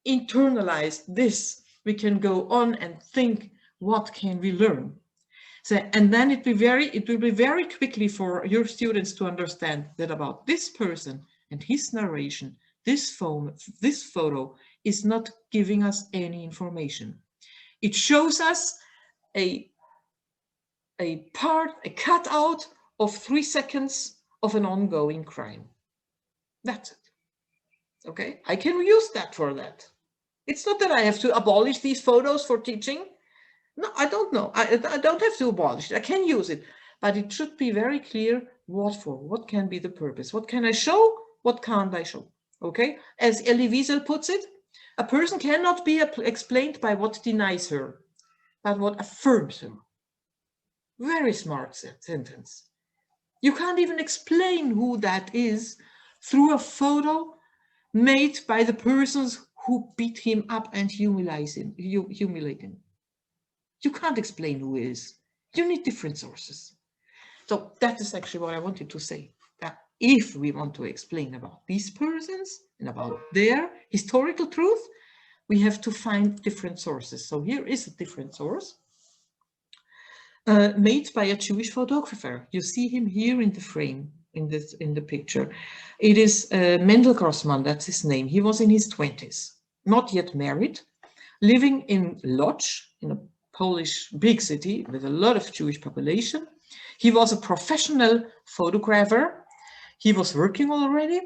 [SPEAKER 2] internalized this, we can go on and think, what can we learn? So, and then it will be very quickly for your students to understand that about this person and his narration, this photo is not giving us any information. It shows us a cutout of 3 seconds of an ongoing crime. That's it. Okay, I can use that for that. It's not that I have to abolish these photos for teaching. No, I don't know. I don't have to abolish it. I can use it, but it should be very clear what for. What can be the purpose? What can I show? What can't I show? Okay, as Elie Wiesel puts it, a person cannot be explained by what denies her, but what affirms her. Very smart sentence. You can't even explain who that is through a photo made by the persons who beat him up and humiliate him. You can't explain who he is. You need different sources. So that is actually what I wanted to say. That if we want to explain about these persons and about their historical truth, we have to find different sources. So here is a different source made by a Jewish photographer. You see him here in the frame, in the picture. It is Mendel Grossman, that's his name. He was in his 20s, not yet married, living in Łódź, in a Polish big city with a lot of Jewish population. He was a professional photographer. He was working already.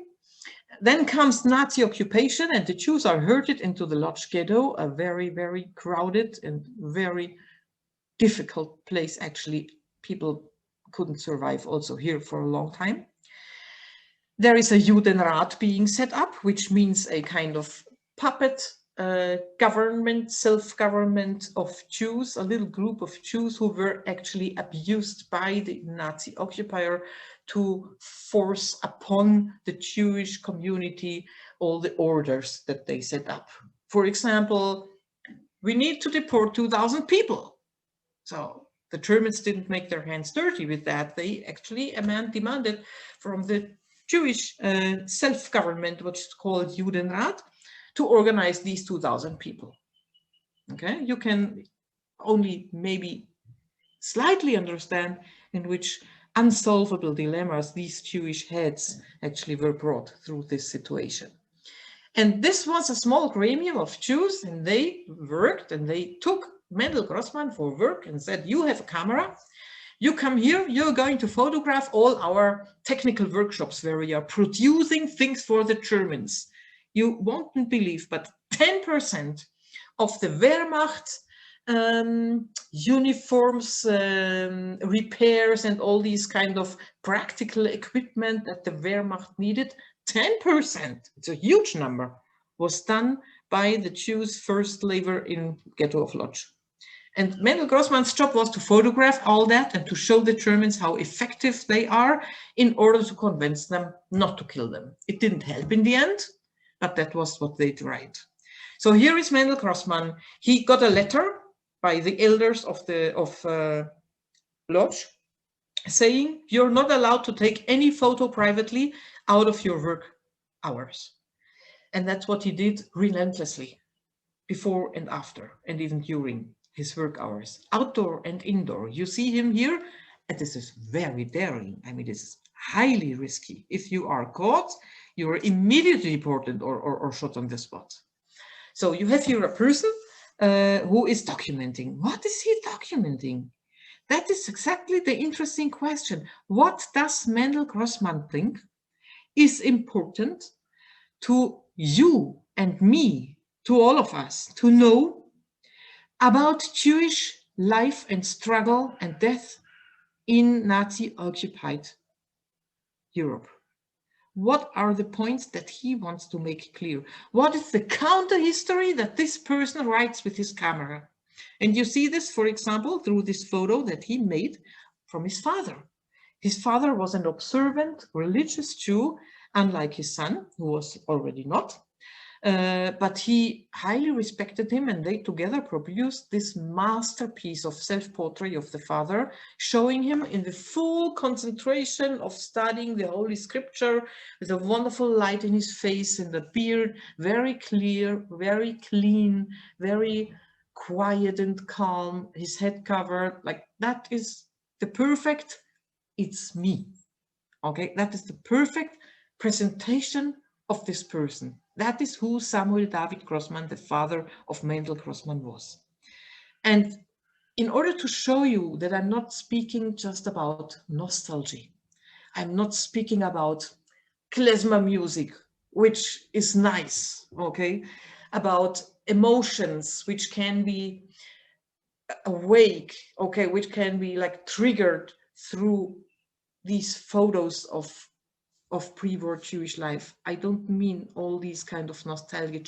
[SPEAKER 2] Then comes Nazi occupation, and the Jews are herded into the Łódź ghetto, a very, very crowded and very difficult place. Actually, people couldn't survive also here for a long time. There is a Judenrat being set up, which means a kind of puppet government, self-government of Jews, a little group of Jews who were actually abused by the Nazi occupier to force upon the Jewish community all the orders that they set up. For example, we need to deport 2,000 people. So the Germans didn't make their hands dirty with that. They actually demanded from the Jewish self-government, which is called Judenrat, to organize these 2,000 people. Okay, you can only maybe slightly understand in which unsolvable dilemmas these Jewish heads actually were brought through this situation. And this was a small gremium of Jews, and they worked, and they took Mendel Grossman for work and said, you have a camera, you come here, you're going to photograph all our technical workshops where we are producing things for the Germans. You won't believe, but 10% of the Wehrmacht uniforms, repairs, and all these kind of practical equipment that the Wehrmacht needed, 10%, it's a huge number, was done by the Jews first labor in ghetto of Lodz. And Mendel Grossman's job was to photograph all that and to show the Germans how effective they are in order to convince them not to kill them. It didn't help in the end, but that was what they tried. So here is Mendel Grossman. He got a letter by the elders of Lodz saying, you're not allowed to take any photo privately out of your work hours. And that's what he did relentlessly, before and after, and even during his work hours, outdoor and indoor. You see him here, and this is very daring. I mean, this is highly risky. If you are caught, you are immediately deported or shot on the spot. So you have here a person who is documenting. What is he documenting? That is exactly the interesting question. What does Mendel Grossman think is important to you and me, to all of us, to know about Jewish life and struggle and death in Nazi-occupied Europe? What are the points that he wants to make clear? What is the counter history that this person writes with his camera? And you see this, for example, through this photo that he made from his father. His father was an observant, religious Jew, unlike his son, who was already not. But he highly respected him, and they together produced this masterpiece of self-portrait of the father, showing him in the full concentration of studying the Holy Scripture, with a wonderful light in his face and the beard, very clear, very clean, very quiet and calm, his head covered. Like, that is the perfect, it's me. Okay, that is the perfect presentation of this person. That is who Samuel David Grossman, the father of Mendel Grossman, was. And in order to show you that I'm not speaking just about nostalgia, I'm not speaking about klezmer music, which is nice, okay, about emotions which can be awake, okay, which can be like triggered through these photos of pre-war Jewish life. I don't mean all these kind of nostalgic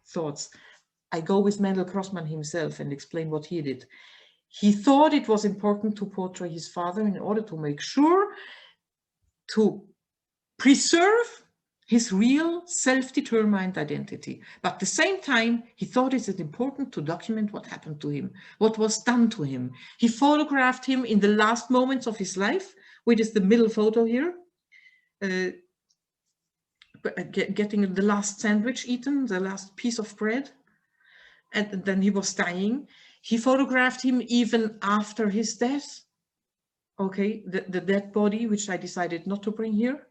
[SPEAKER 2] thoughts. I go with Mendel Grossman himself and explain what he did. He thought it was important to portray his father in order to make sure to preserve his real self-determined identity. But at the same time, he thought it important to document what happened to him, what was done to him. He photographed him in the last moments of his life, which is the middle photo here. Getting the last sandwich eaten, the last piece of bread, and then he was dying. He photographed him even after his death. Okay, the dead body, which I decided not to bring here.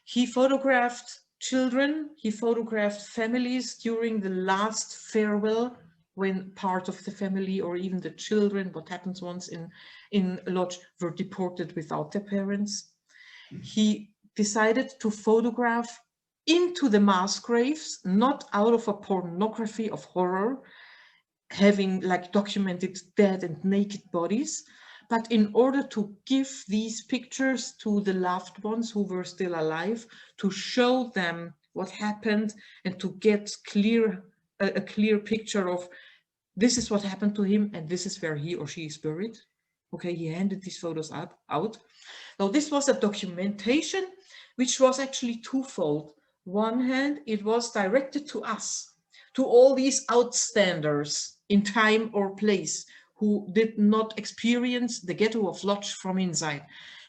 [SPEAKER 2] He photographed children, he photographed families during the last farewell, when part of the family or even the children, what happens once in Lodz, were deported without their parents. He decided to photograph into the mass graves, not out of a pornography of horror, having like documented dead and naked bodies, but in order to give these pictures to the loved ones who were still alive, to show them what happened and to get a clear picture of this is what happened to him and this is where he or she is buried. Okay, he handed these photos out. Now this was a documentation which was actually twofold. One hand, it was directed to us, to all these outstanders in time or place who did not experience the ghetto of Lodz from inside.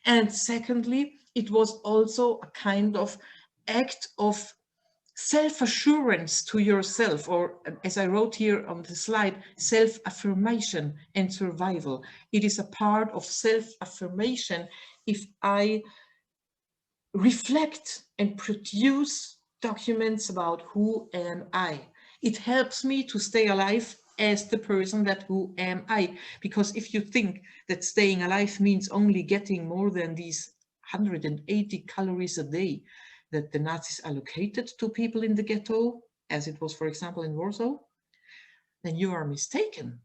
[SPEAKER 2] And secondly, it was also a kind of act of self-assurance to yourself, or as I wrote here on the slide, self-affirmation and survival. It is a part of self-affirmation if I reflect and produce documents about who am I. It helps me to stay alive as the person that who am I. Because if you think that staying alive means only getting more than these 180 calories a day that the Nazis allocated to people in the ghetto, as it was, for example, in Warsaw, then you are mistaken.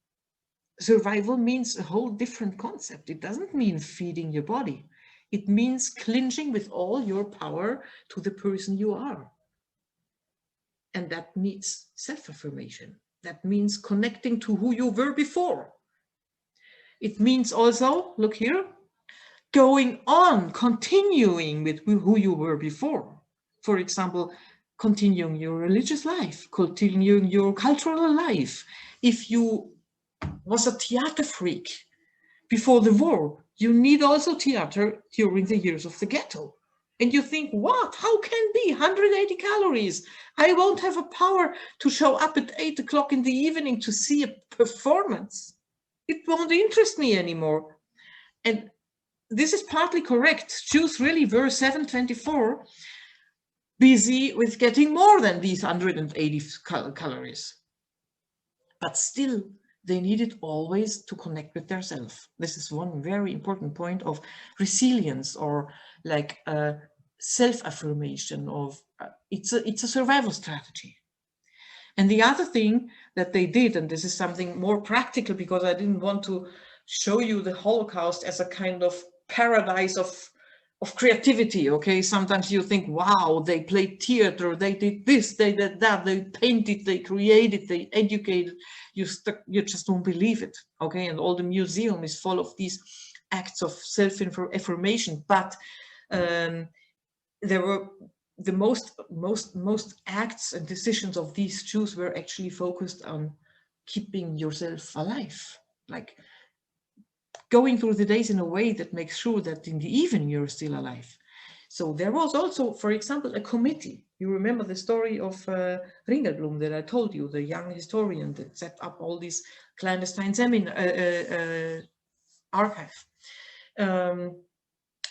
[SPEAKER 2] Survival means a whole different concept. It doesn't mean feeding your body. It means clinching with all your power to the person you are. And that needs self-affirmation. That means connecting to who you were before. It means also, look here, going on, continuing with who you were before. For example, continuing your religious life, continuing your cultural life. If you was a theater freak before the war, you need also theater during the years of the ghetto. And you think, what? How can be 180 calories? I won't have a power to show up at 8 o'clock in the evening to see a performance. It won't interest me anymore. And this is partly correct. Jews really were 724 busy with getting more than these 180 calories. But still, they needed always to connect with their self. This is one very important point of resilience, or like self-affirmation of it's a survival strategy. And the other thing that they did, and this is something more practical because I didn't want to show you the Holocaust as a kind of paradise of creativity, okay? Sometimes you think, wow, they played theater, they did this, they did that, they painted, they created, they educated. You just don't believe it, okay? And all the museum is full of these acts of self-affirmation. But there were the most acts and decisions of these Jews were actually focused on keeping yourself alive, like going through the days in a way that makes sure that in the evening you're still alive. So there was also, for example, a committee. You remember the story of Ringelblum that I told you, the young historian that set up all these clandestine archive.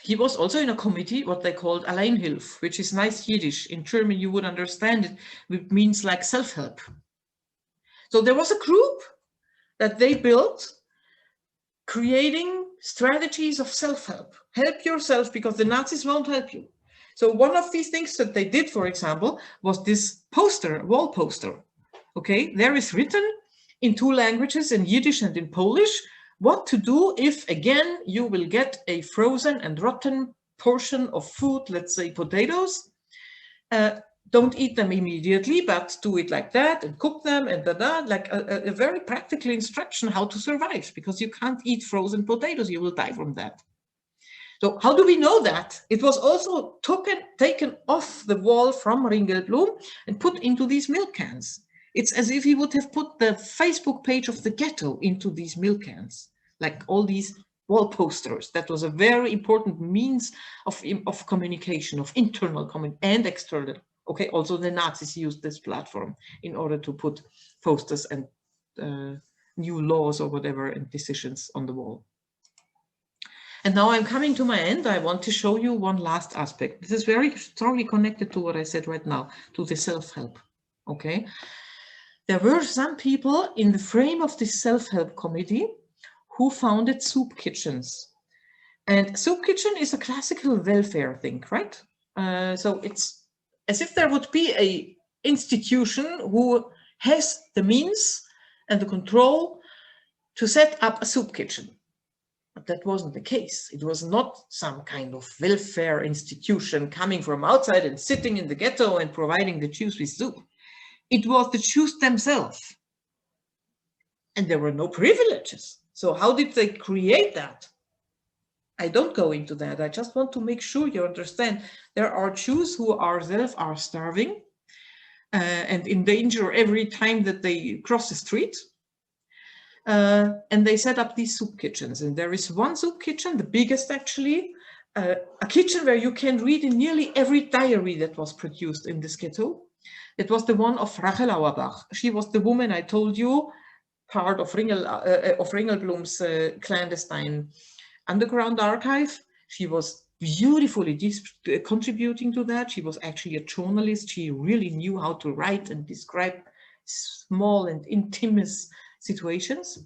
[SPEAKER 2] He was also in a committee, what they called Alleinhilf, which is nice Yiddish. In German, you would understand it. It means like self-help. So there was a group that they built, creating strategies of self-help. Help yourself because the Nazis won't help you. So one of these things that they did, for example, was this poster, wall poster. Okay, there is written in 2 languages, in Yiddish and in Polish, what to do if, again, you will get a frozen and rotten portion of food, let's say potatoes. Don't eat them immediately, but do it like that and cook them and like a very practical instruction how to survive, because you can't eat frozen potatoes, you will die from that. So how do we know that? It was also taken off the wall from Ringelblum and put into these milk cans. It's as if he would have put the Facebook page of the ghetto into these milk cans, like all these wall posters. That was a very important means of communication, of internal and external. Okay, also the Nazis used this platform in order to put posters and new laws or whatever and decisions on the wall. And now I'm coming to my end. I want to show you one last aspect. This is very strongly connected to what I said right now, to the self-help, okay? There were some people in the frame of this self-help committee who founded soup kitchens. And soup kitchen is a classical welfare thing, right? So it's as if there would be an institution who has the means and the control to set up a soup kitchen. But that wasn't the case. It was not some kind of welfare institution coming from outside and sitting in the ghetto and providing the Jews with soup. It was the Jews themselves. And there were no privileges. So how did they create that? I don't go into that. I just want to make sure you understand there are Jews who are starving and in danger every time that they cross the street. And they set up these soup kitchens. And there is one soup kitchen, the biggest actually, a kitchen where you can read in nearly every diary that was produced in this ghetto. It was the one of Rachel Auerbach. She was the woman I told you, part of Ringelblum's clandestine underground archive. She was beautifully contributing to that. She was actually a journalist. She really knew how to write and describe small and intimate situations.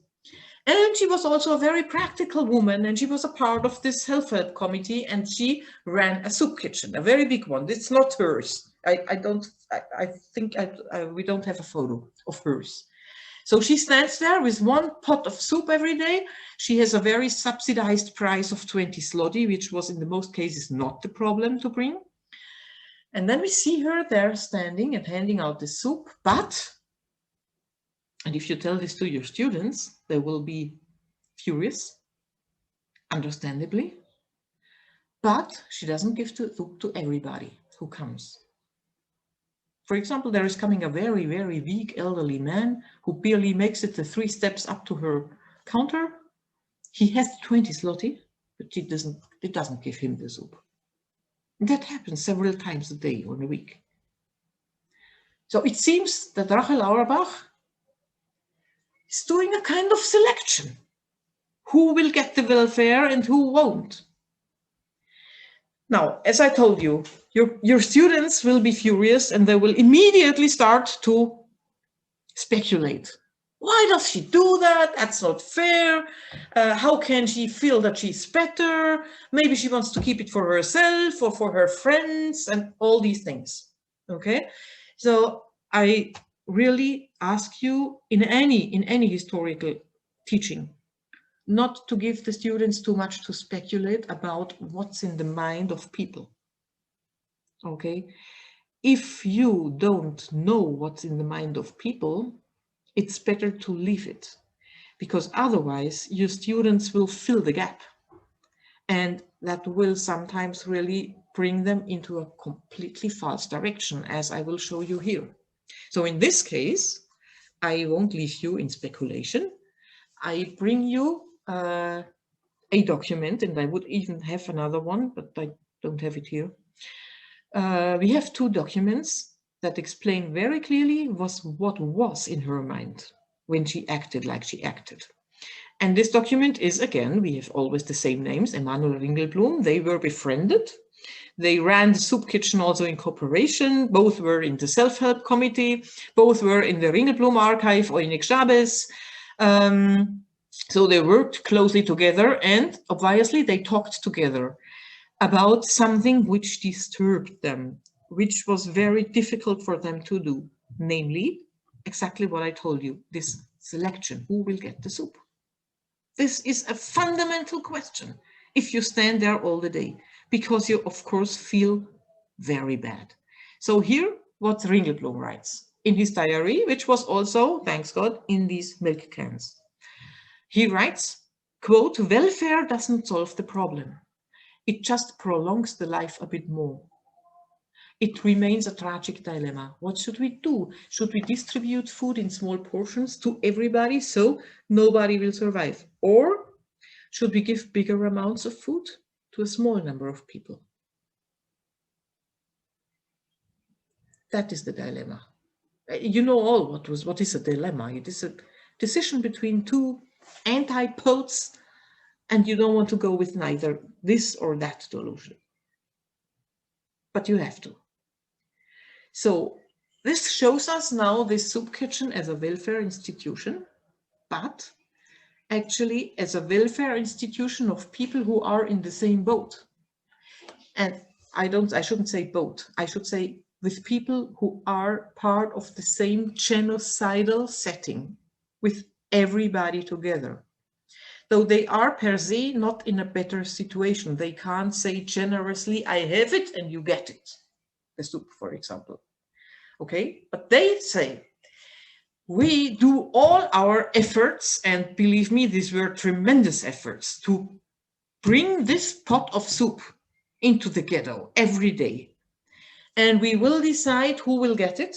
[SPEAKER 2] And she was also a very practical woman, and she was a part of this health committee, and she ran a soup kitchen, a very big one. It's not hers. I think we don't have a photo of hers. So she stands there with one pot of soup every day. She has a very subsidized price of 20 zloty, which was in the most cases not the problem to bring. And then we see her there standing and handing out the soup, but, and if you tell this to your students, they will be furious, understandably, but she doesn't give soup to everybody who comes. For example, there is coming a very, very weak elderly man who barely makes it the 3 steps up to her counter. He has 20 zloty, but it doesn't give him the soup. And that happens several times a day or a week. So it seems that Rachel Auerbach is doing a kind of selection. Who will get the welfare and who won't? Now, as I told you, your students will be furious and they will immediately start to speculate. Why does she do that? That's not fair. How can she feel that she's better? Maybe she wants to keep it for herself or for her friends and all these things. Okay, so I really ask you in any historical teaching not to give the students too much to speculate about what's in the mind of people. Okay, if you don't know what's in the mind of people, it's better to leave it, because otherwise your students will fill the gap, and that will sometimes really bring them into a completely false direction, as I will show you here. So in this case, I won't leave you in speculation. I bring you a document, and I would even have another one, but I don't have it here. We have 2 documents that explain very clearly what was in her mind when she acted like she acted. And this document is, again, we have always the same names, Emanuel Ringelblum. They were befriended. They ran the soup kitchen also in cooperation. Both were in the self-help committee. Both were in the Ringelblum archive or in Xabes. So they worked closely together, and obviously they talked together about something which disturbed them, which was very difficult for them to do, namely exactly what I told you, this selection, who will get the soup? This is a fundamental question if you stand there all the day, because you of course feel very bad. So here what Ringelblum writes in his diary, which was also, thanks God, in these milk cans. He writes, quote, "Welfare doesn't solve the problem. It just prolongs the life a bit more. It remains a tragic dilemma. What should we do? Should we distribute food in small portions to everybody so nobody will survive? Or should we give bigger amounts of food to a small number of people?" That is the dilemma. You know all what is a dilemma. It is a decision between 2 antipodes, and you don't want to go with neither this or that solution. But you have to. So this shows us now this soup kitchen as a welfare institution, but actually as a welfare institution of people who are in the same boat. And I shouldn't say boat, I should say with people who are part of the same genocidal setting, with everybody together. Though they are per se not in a better situation. They can't say generously, I have it and you get it. The soup, for example. Okay, but they say, we do all our efforts, and believe me, these were tremendous efforts, to bring this pot of soup into the ghetto every day. And we will decide who will get it.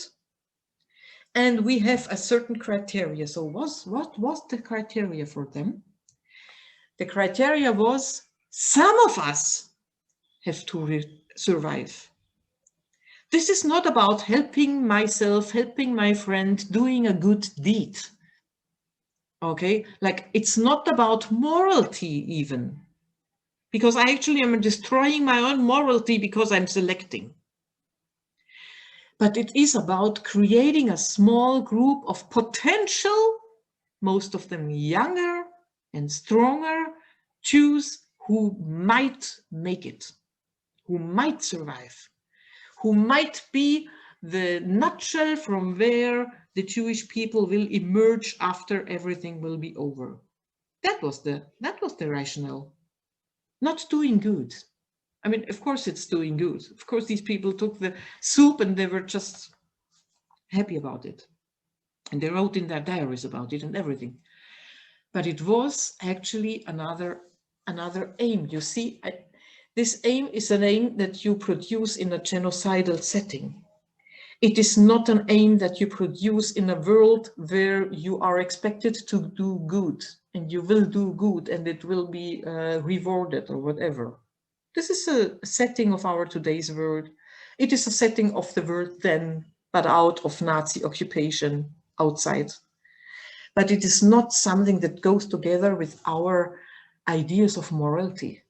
[SPEAKER 2] And we have a certain criteria. So what was the criteria for them? The criteria was, some of us have to survive. This is not about helping myself, helping my friend, doing a good deed. Okay, like it's not about morality even, because I actually am destroying my own morality because I'm selecting. But it is about creating a small group of potential, most of them younger and stronger, Jews who might make it, who might survive, who might be the nutshell from where the Jewish people will emerge after everything will be over. That was the rationale. Not doing good. I mean, of course it's doing good. Of course these people took the soup and they were just happy about it. And they wrote in their diaries about it and everything. But it was actually another aim. You see, this aim is an aim that you produce in a genocidal setting. It is not an aim that you produce in a world where you are expected to do good, and you will do good and it will be rewarded or whatever. This is a setting of our today's world. It is a setting of the world then, but out of Nazi occupation outside. But it is not something that goes together with our ideas of morality.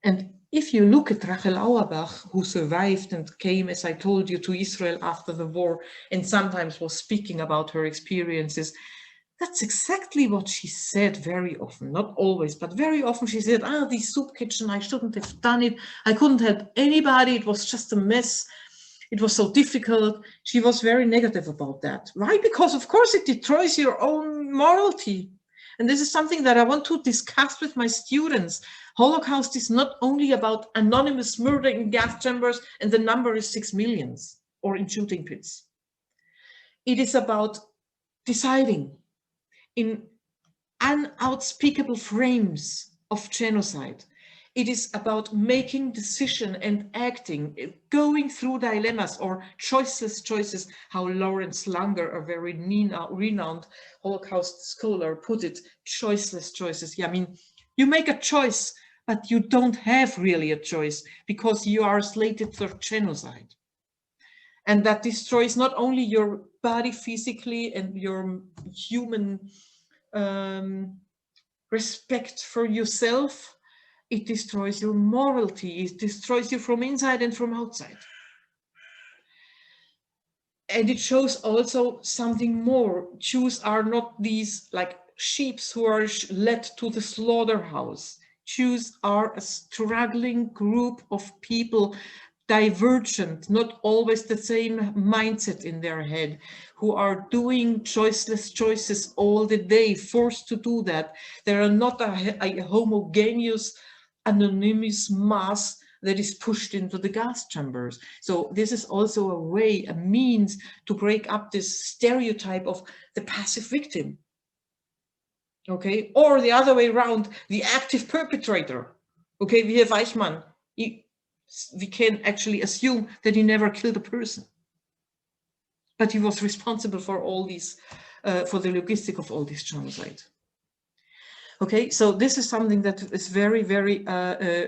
[SPEAKER 2] And if you look at Rachel Auerbach, who survived and came, as I told you, to Israel after the war, and sometimes was speaking about her experiences, that's exactly what she said very often, not always, but very often she said, the soup kitchen, I shouldn't have done it. I couldn't help anybody. It was just a mess. It was so difficult. She was very negative about that. Why? Because of course it destroys your own morality. And this is something that I want to discuss with my students. Holocaust is not only about anonymous murder in gas chambers and the number is 6 million or in shooting pits. It is about deciding in unspeakable frames of genocide. It is about making decision and acting, going through dilemmas or choiceless choices, how Lawrence Langer, a very renowned Holocaust scholar, put it, choiceless choices. Yeah, I mean, you make a choice, but you don't have really a choice because you are slated for genocide. And that destroys not only your body physically and your human respect for yourself, it destroys your morality, it destroys you from inside and from outside. And it shows also something more. Jews are not these like sheep who are led to the slaughterhouse. Jews are a struggling group of people, divergent, not always the same mindset in their head, who are doing choiceless choices all the day, forced to do that. They are not a homogeneous, anonymous mass that is pushed into the gas chambers. So this is also a way, a means to break up this stereotype of the passive victim. Okay, or the other way around, the active perpetrator. Okay, we have Eichmann. We can actually assume that he never killed a person, but he was responsible for all these, for the logistic of all this genocide. Okay, so this is something that is very, very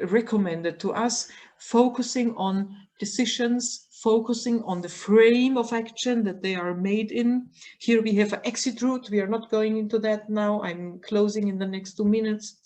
[SPEAKER 2] recommended to us, focusing on decisions, focusing on the frame of action that they are made in. Here we have an exit route. We are not going into that now. I'm closing in the next 2 minutes.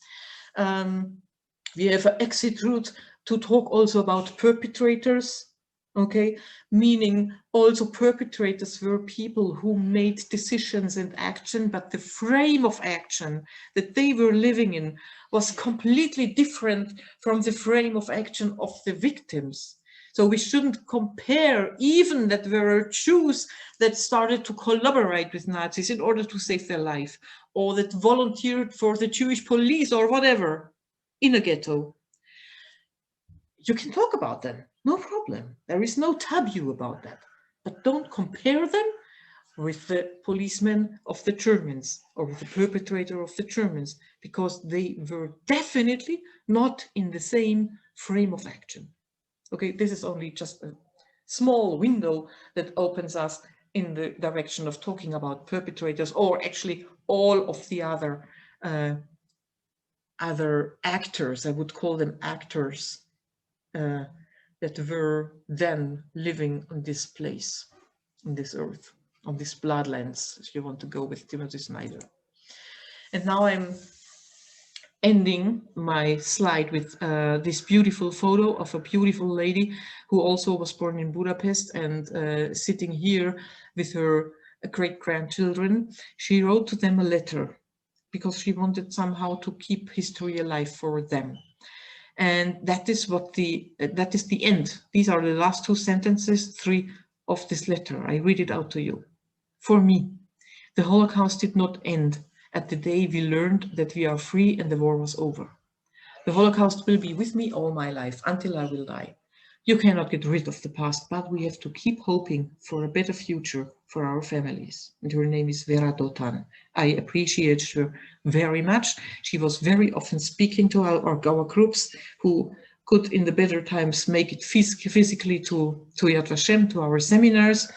[SPEAKER 2] We have an exit route to talk also about perpetrators. Okay, meaning also perpetrators were people who made decisions and action, but the frame of action that they were living in was completely different from the frame of action of the victims. So we shouldn't compare, even that there were Jews that started to collaborate with Nazis in order to save their life, or that volunteered for the Jewish police or whatever in a ghetto. You can talk about them, no problem. There is no taboo about that. But don't compare them with the policemen of the Germans or with the perpetrator of the Germans, because they were definitely not in the same frame of action. Okay, this is only just a small window that opens us in the direction of talking about perpetrators, or actually all of the other actors. I would call them actors that were then living on this place, on this earth, on these bloodlands, if you want to go with Timothy Snyder. And now I'm ending my slide with this beautiful photo of a beautiful lady who also was born in Budapest and sitting here with her great-grandchildren. She wrote to them a letter because she wanted somehow to keep history alive for them. And that is what that is the end. These are the last two sentences, three of this letter. I read it out to you. For me, the Holocaust did not end at the day we learned that we are free and the war was over. The Holocaust will be with me all my life until I will die. You cannot get rid of the past, but we have to keep hoping for a better future for our families. And her name is Vera Dotan. I appreciate her very much. She was very often speaking to our groups who could in the better times make it physically to Yad Vashem, to our seminars.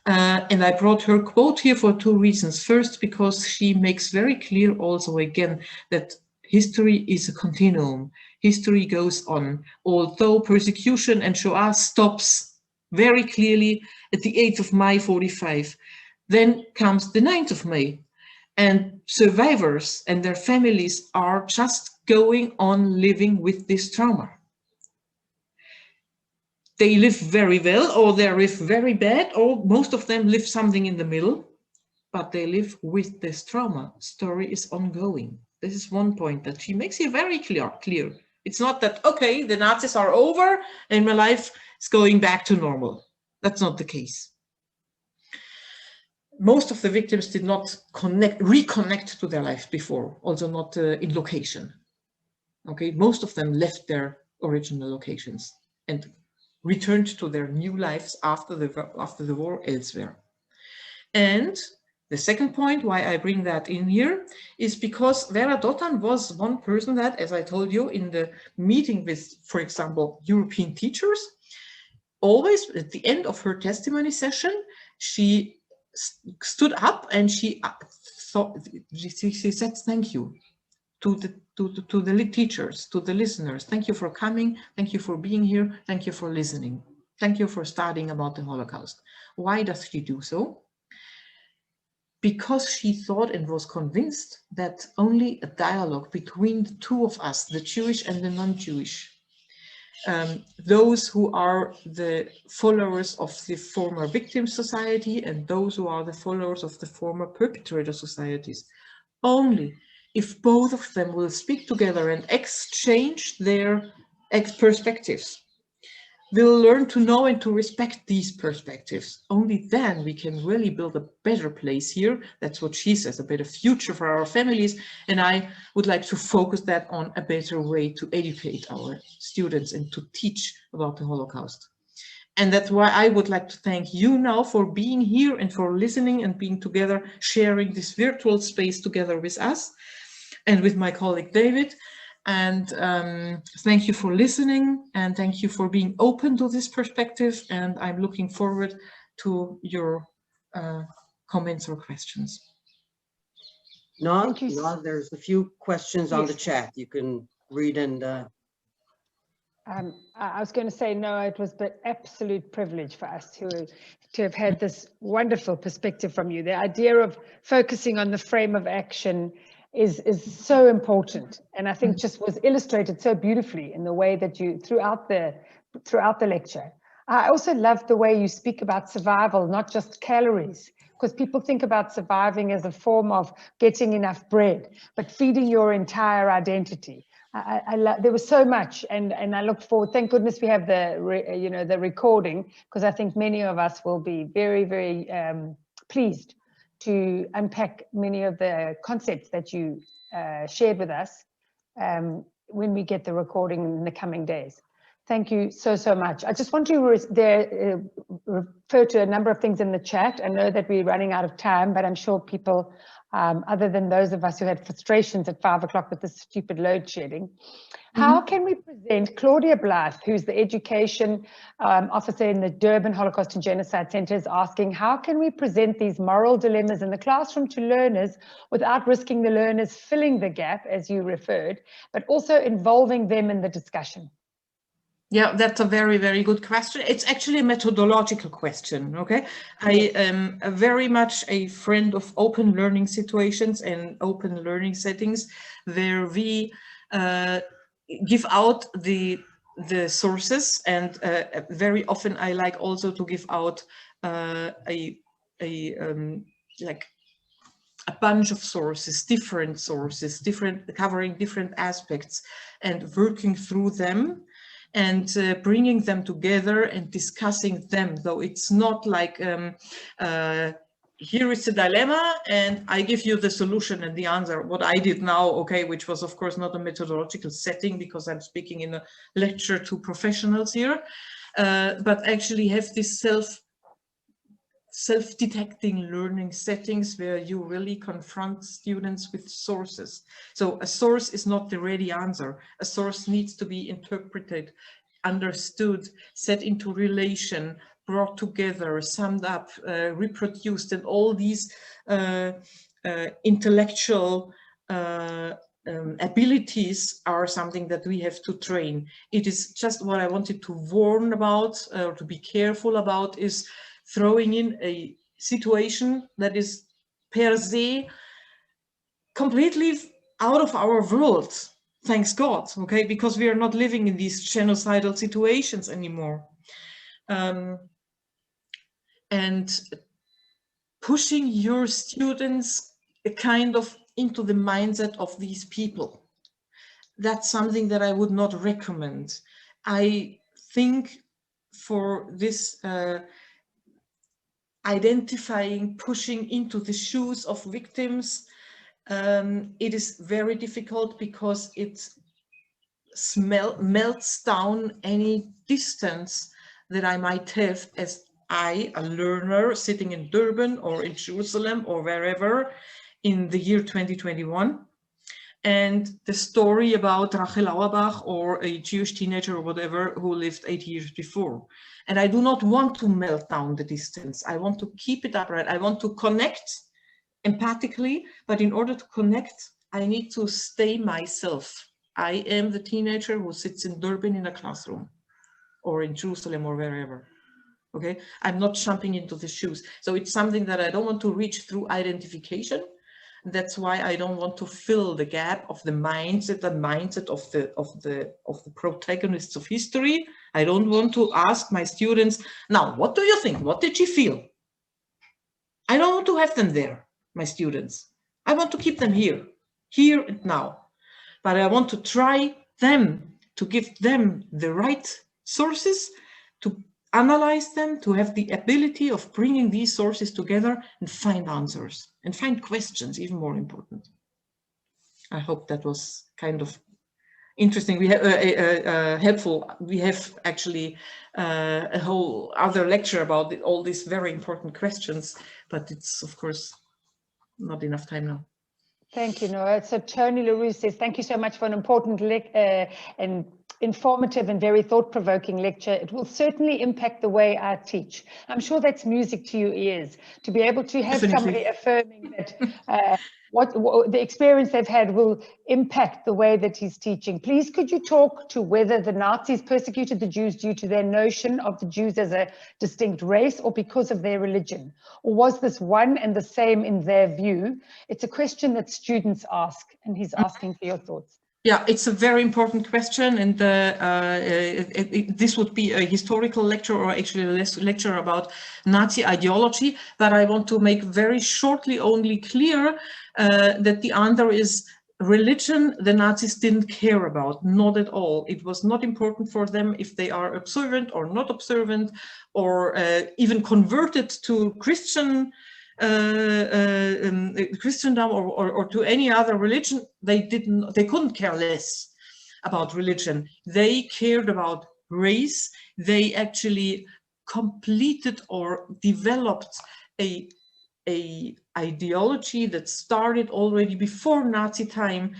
[SPEAKER 2] And I brought her quote here for two reasons. First, because she makes very clear also again that history is a continuum. History goes on. Although persecution and Shoah stops very clearly at the 8th of May 45, then comes the 9th of May. And survivors and their families are just going on living with this trauma. They live very well, or they live very bad, or most of them live something in the middle, but they live with this trauma. Story is ongoing. This is one point that she makes here very clear. It's not that, okay, the Nazis are over and my life is going back to normal. That's not the case. Most of the victims did not reconnect to their life before, also not in location. Okay, most of them left their original locations and returned to their new lives after the war elsewhere. And the second point why I bring that in here is because Vera Dotan was one person that, as I told you in the meeting with, for example, European teachers, always at the end of her testimony session, she stood up and she said thank you to the teachers, to the listeners. Thank you for coming. Thank you for being here. Thank you for listening. Thank you for studying about the Holocaust. Why does she do so? Because she thought and was convinced that only a dialogue between the two of us, the Jewish and the non-Jewish, those who are the followers of the former victim society and those who are the followers of the former perpetrator societies, only if both of them will speak together and exchange their perspectives, we'll learn to know and to respect these perspectives. Only then we can really build a better place here. That's what she says, a better future for our families. And I would like to focus that on a better way to educate our students and to teach about the Holocaust. And that's why I would like to thank you now for being here and for listening and being together, sharing this virtual space together with us and with my colleague David. And thank you for listening and thank you for being open to this perspective. And I'm looking forward to your comments or questions.
[SPEAKER 3] Noa, there's a few questions on the chat. You can read and...
[SPEAKER 1] I was going to say, no, it was the absolute privilege for us to have had this wonderful perspective from you. The idea of focusing on the frame of action is so important, and I think just was illustrated so beautifully in the way that you throughout the lecture. I also love the way you speak about survival, not just calories, because people think about surviving as a form of getting enough bread, but feeding your entire identity. There was so much, and I look forward. Thank goodness we have the recording, because I think many of us will be very, very pleased to unpack many of the concepts that you shared with us when we get the recording in the coming days. Thank you so much. I just want to refer to a number of things in the chat. I know that we're running out of time, but I'm sure people, other than those of us who had frustrations at 5 o'clock with this stupid load shedding, how can we present Claudia Blythe, who's the education officer in the Durban Holocaust and Genocide Center, is asking, how can we present these moral dilemmas in the classroom to learners without risking the learners filling the gap, as you referred, but also involving them in the discussion?
[SPEAKER 2] Yeah, that's a very, very good question. It's actually a methodological question, okay? I am very much a friend of open learning situations and open learning settings where we give out the sources, and very often I like also to give out like a bunch of sources, different covering different aspects, and working through them and bringing them together and discussing them. Though it's not like here is the dilemma and I give you the solution and the answer. What I did now, okay, which was of course not a methodological setting because I'm speaking in a lecture to professionals here, but actually have this self-detecting learning settings where you really confront students with sources. So a source is not the ready answer. A source needs to be interpreted, understood, set into relation, brought together, summed up, reproduced, and all these intellectual abilities are something that we have to train. It is just what I wanted to warn about, or to be careful about, is throwing in a situation that is per se completely out of our world, thanks God, okay, because we are not living in these genocidal situations anymore. And pushing your students kind of into the mindset of these people, that's something that I would not recommend. I think for this identifying, pushing into the shoes of victims, it is very difficult because it melts down any distance that I might have as a learner sitting in Durban or in Jerusalem or wherever in the year 2021. And the story about Rachel Auerbach or a Jewish teenager or whatever who lived 8 years before. And I do not want to melt down the distance. I want to keep it upright. I want to connect empathically, but in order to connect, I need to stay myself. I am the teenager who sits in Durban in a classroom or in Jerusalem or wherever. Okay, I'm not jumping into the shoes. So it's something that I don't want to reach through identification. That's why I don't want to fill the gap of the mindset of the protagonists of history. I don't want to ask my students, now, what do you think? What did she feel? I don't want to have them there, my students. I want to keep them here and now. But I want to try them, to give them the right sources, to analyze them, to have the ability of bringing these sources together and find answers and find questions, even more important. I hope that was kind of interesting. We have helpful. We have actually a whole other lecture about all these very important questions, but it's of course not enough time now.
[SPEAKER 1] Thank you, Noa. So Tony LaRue says, thank you so much for an important and informative and very thought-provoking lecture. It will certainly impact the way I teach. I'm sure that's music to your ears, to be able to have somebody affirming that what the experience they've had will impact the way that he's teaching. Please, could you talk to whether the Nazis persecuted the Jews due to their notion of the Jews as a distinct race or because of their religion? Or was this one and the same in their view? It's a question that students ask, and he's asking for your thoughts.
[SPEAKER 2] Yeah, it's a very important question, and this would be a historical lecture or actually a lecture about Nazi ideology, but I want to make very shortly only clear that the answer is religion the Nazis didn't care about, not at all. It was not important for them if they are observant or not observant, or even converted to Christendom or to any other religion. They couldn't care less about religion. They cared about race. They actually completed or developed a ideology that started already before Nazi time,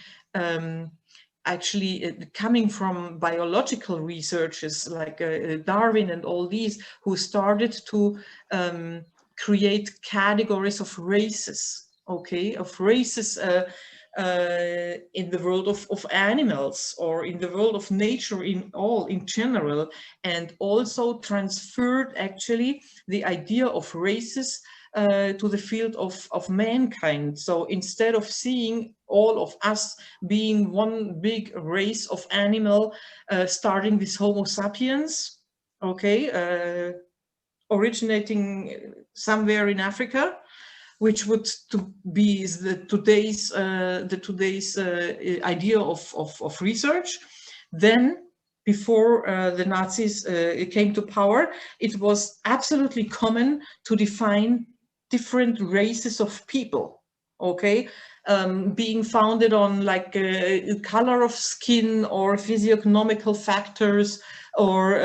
[SPEAKER 2] actually coming from biological researchers like Darwin and all these, who started to create categories of races, okay, in the world of animals or in the world of nature in general, and also transferred actually the idea of races to the field of mankind. So instead of seeing all of us being one big race of animal, starting with Homo sapiens, okay, originating somewhere in Africa, which would be today's idea of research. Then, before the Nazis came to power, it was absolutely common to define different races of people, okay, being founded on like color of skin or physiognomical factors or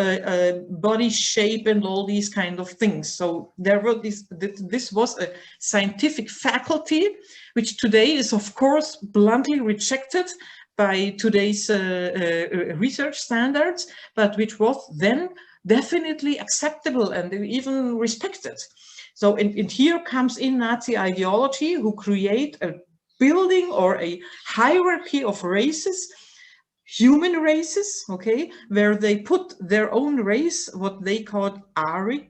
[SPEAKER 2] body shape and all these kind of things. So there were this was a scientific faculty, which today is of course bluntly rejected by today's research standards, but which was then definitely acceptable and even respected. So and here comes in Nazi ideology, who create a building or a hierarchy of races, human races, okay, where they put their own race, what they called Irish,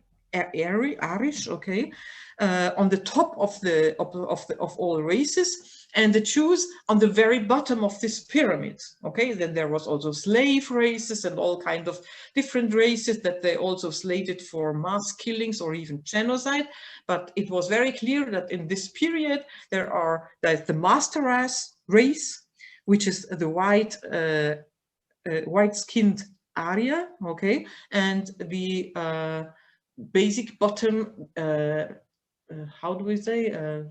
[SPEAKER 2] okay, on the top of all races, and the Jews on the very bottom of this pyramid, okay. Then there was also slave races and all kind of different races that they also slated for mass killings or even genocide. But it was very clear that in this period there's the master race, which is the white-skinned Arya, okay, and the basic bottom, how do we say,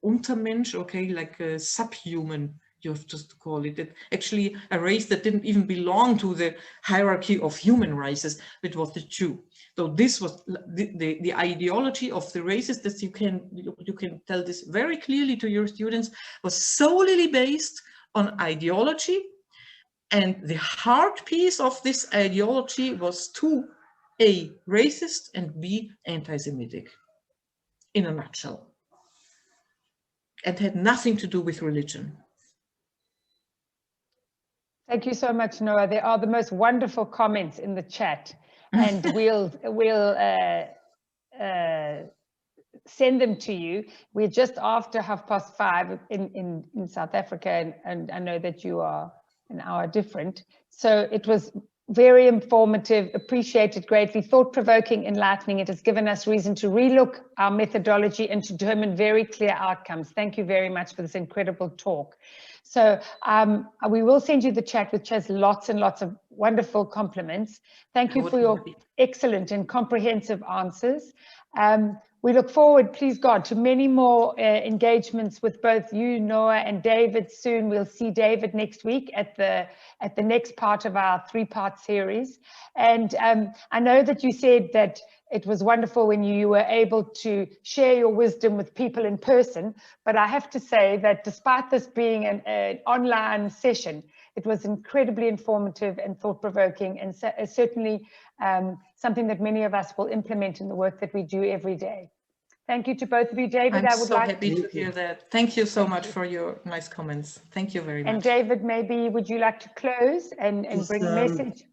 [SPEAKER 2] Untermensch, okay, like a subhuman, you have just to call it. Actually a race that didn't even belong to the hierarchy of human races. It was the Jew. So this was the ideology of the races, that you can tell this very clearly to your students, was solely based on ideology. And the heart piece of this ideology was to A, racist, and B, anti-Semitic, in a nutshell. And had nothing to do with religion.
[SPEAKER 1] Thank you so much, Noa. There are the most wonderful comments in the chat, and we'll send them to you. We're just after 5:30 in South Africa, and I know that you are an hour different. So it was very informative, appreciated greatly, thought-provoking, enlightening. It has given us reason to relook our methodology and to determine very clear outcomes. Thank you very much for this incredible talk. So we will send you the chat, which has lots and lots of wonderful compliments. Thank you for your excellent and comprehensive answers. We look forward, please God, to many more engagements with both you, Noa, and David soon. We'll see David next week at the next part of our 3-part series. And I know that you said that it was wonderful when you were able to share your wisdom with people in person, but I have to say that despite this being an online session, it was incredibly informative and thought-provoking, and certainly something that many of us will implement in the work that we do every day. Thank you to both of you. David,
[SPEAKER 2] I'm so happy to hear that. Thank you so much for your nice comments. Thank you very much.
[SPEAKER 1] And David, maybe would you like to close and bring a message?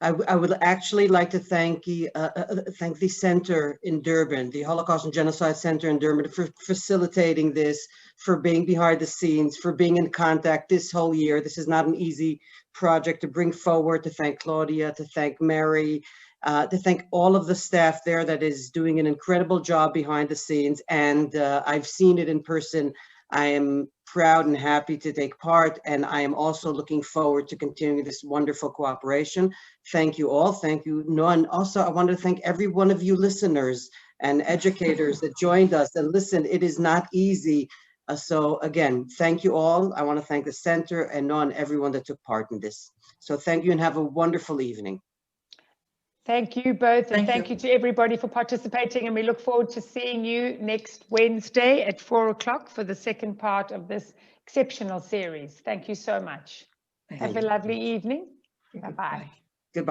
[SPEAKER 3] I would actually like to thank the center in Durban, the Holocaust and Genocide Center in Durban, for facilitating this, for being behind the scenes, for being in contact this whole year. This is not an easy project to bring forward. To thank Claudia, to thank Mary, to thank all of the staff there that is doing an incredible job behind the scenes. And I've seen it in person. I am proud and happy to take part, and I am also looking forward to continuing this wonderful cooperation. Thank you all. Thank you, Noa. And also I want to thank every one of you listeners and educators that joined us and listened. It is not easy. So again, thank you all. I want to thank the center and Noa and everyone that took part in this. So thank you and have a wonderful evening.
[SPEAKER 1] Thank you both, and thank you to everybody for participating, and we look forward to seeing you next Wednesday at 4 o'clock for the second part of this exceptional series. Thank you so much. Have a lovely evening. Bye-bye.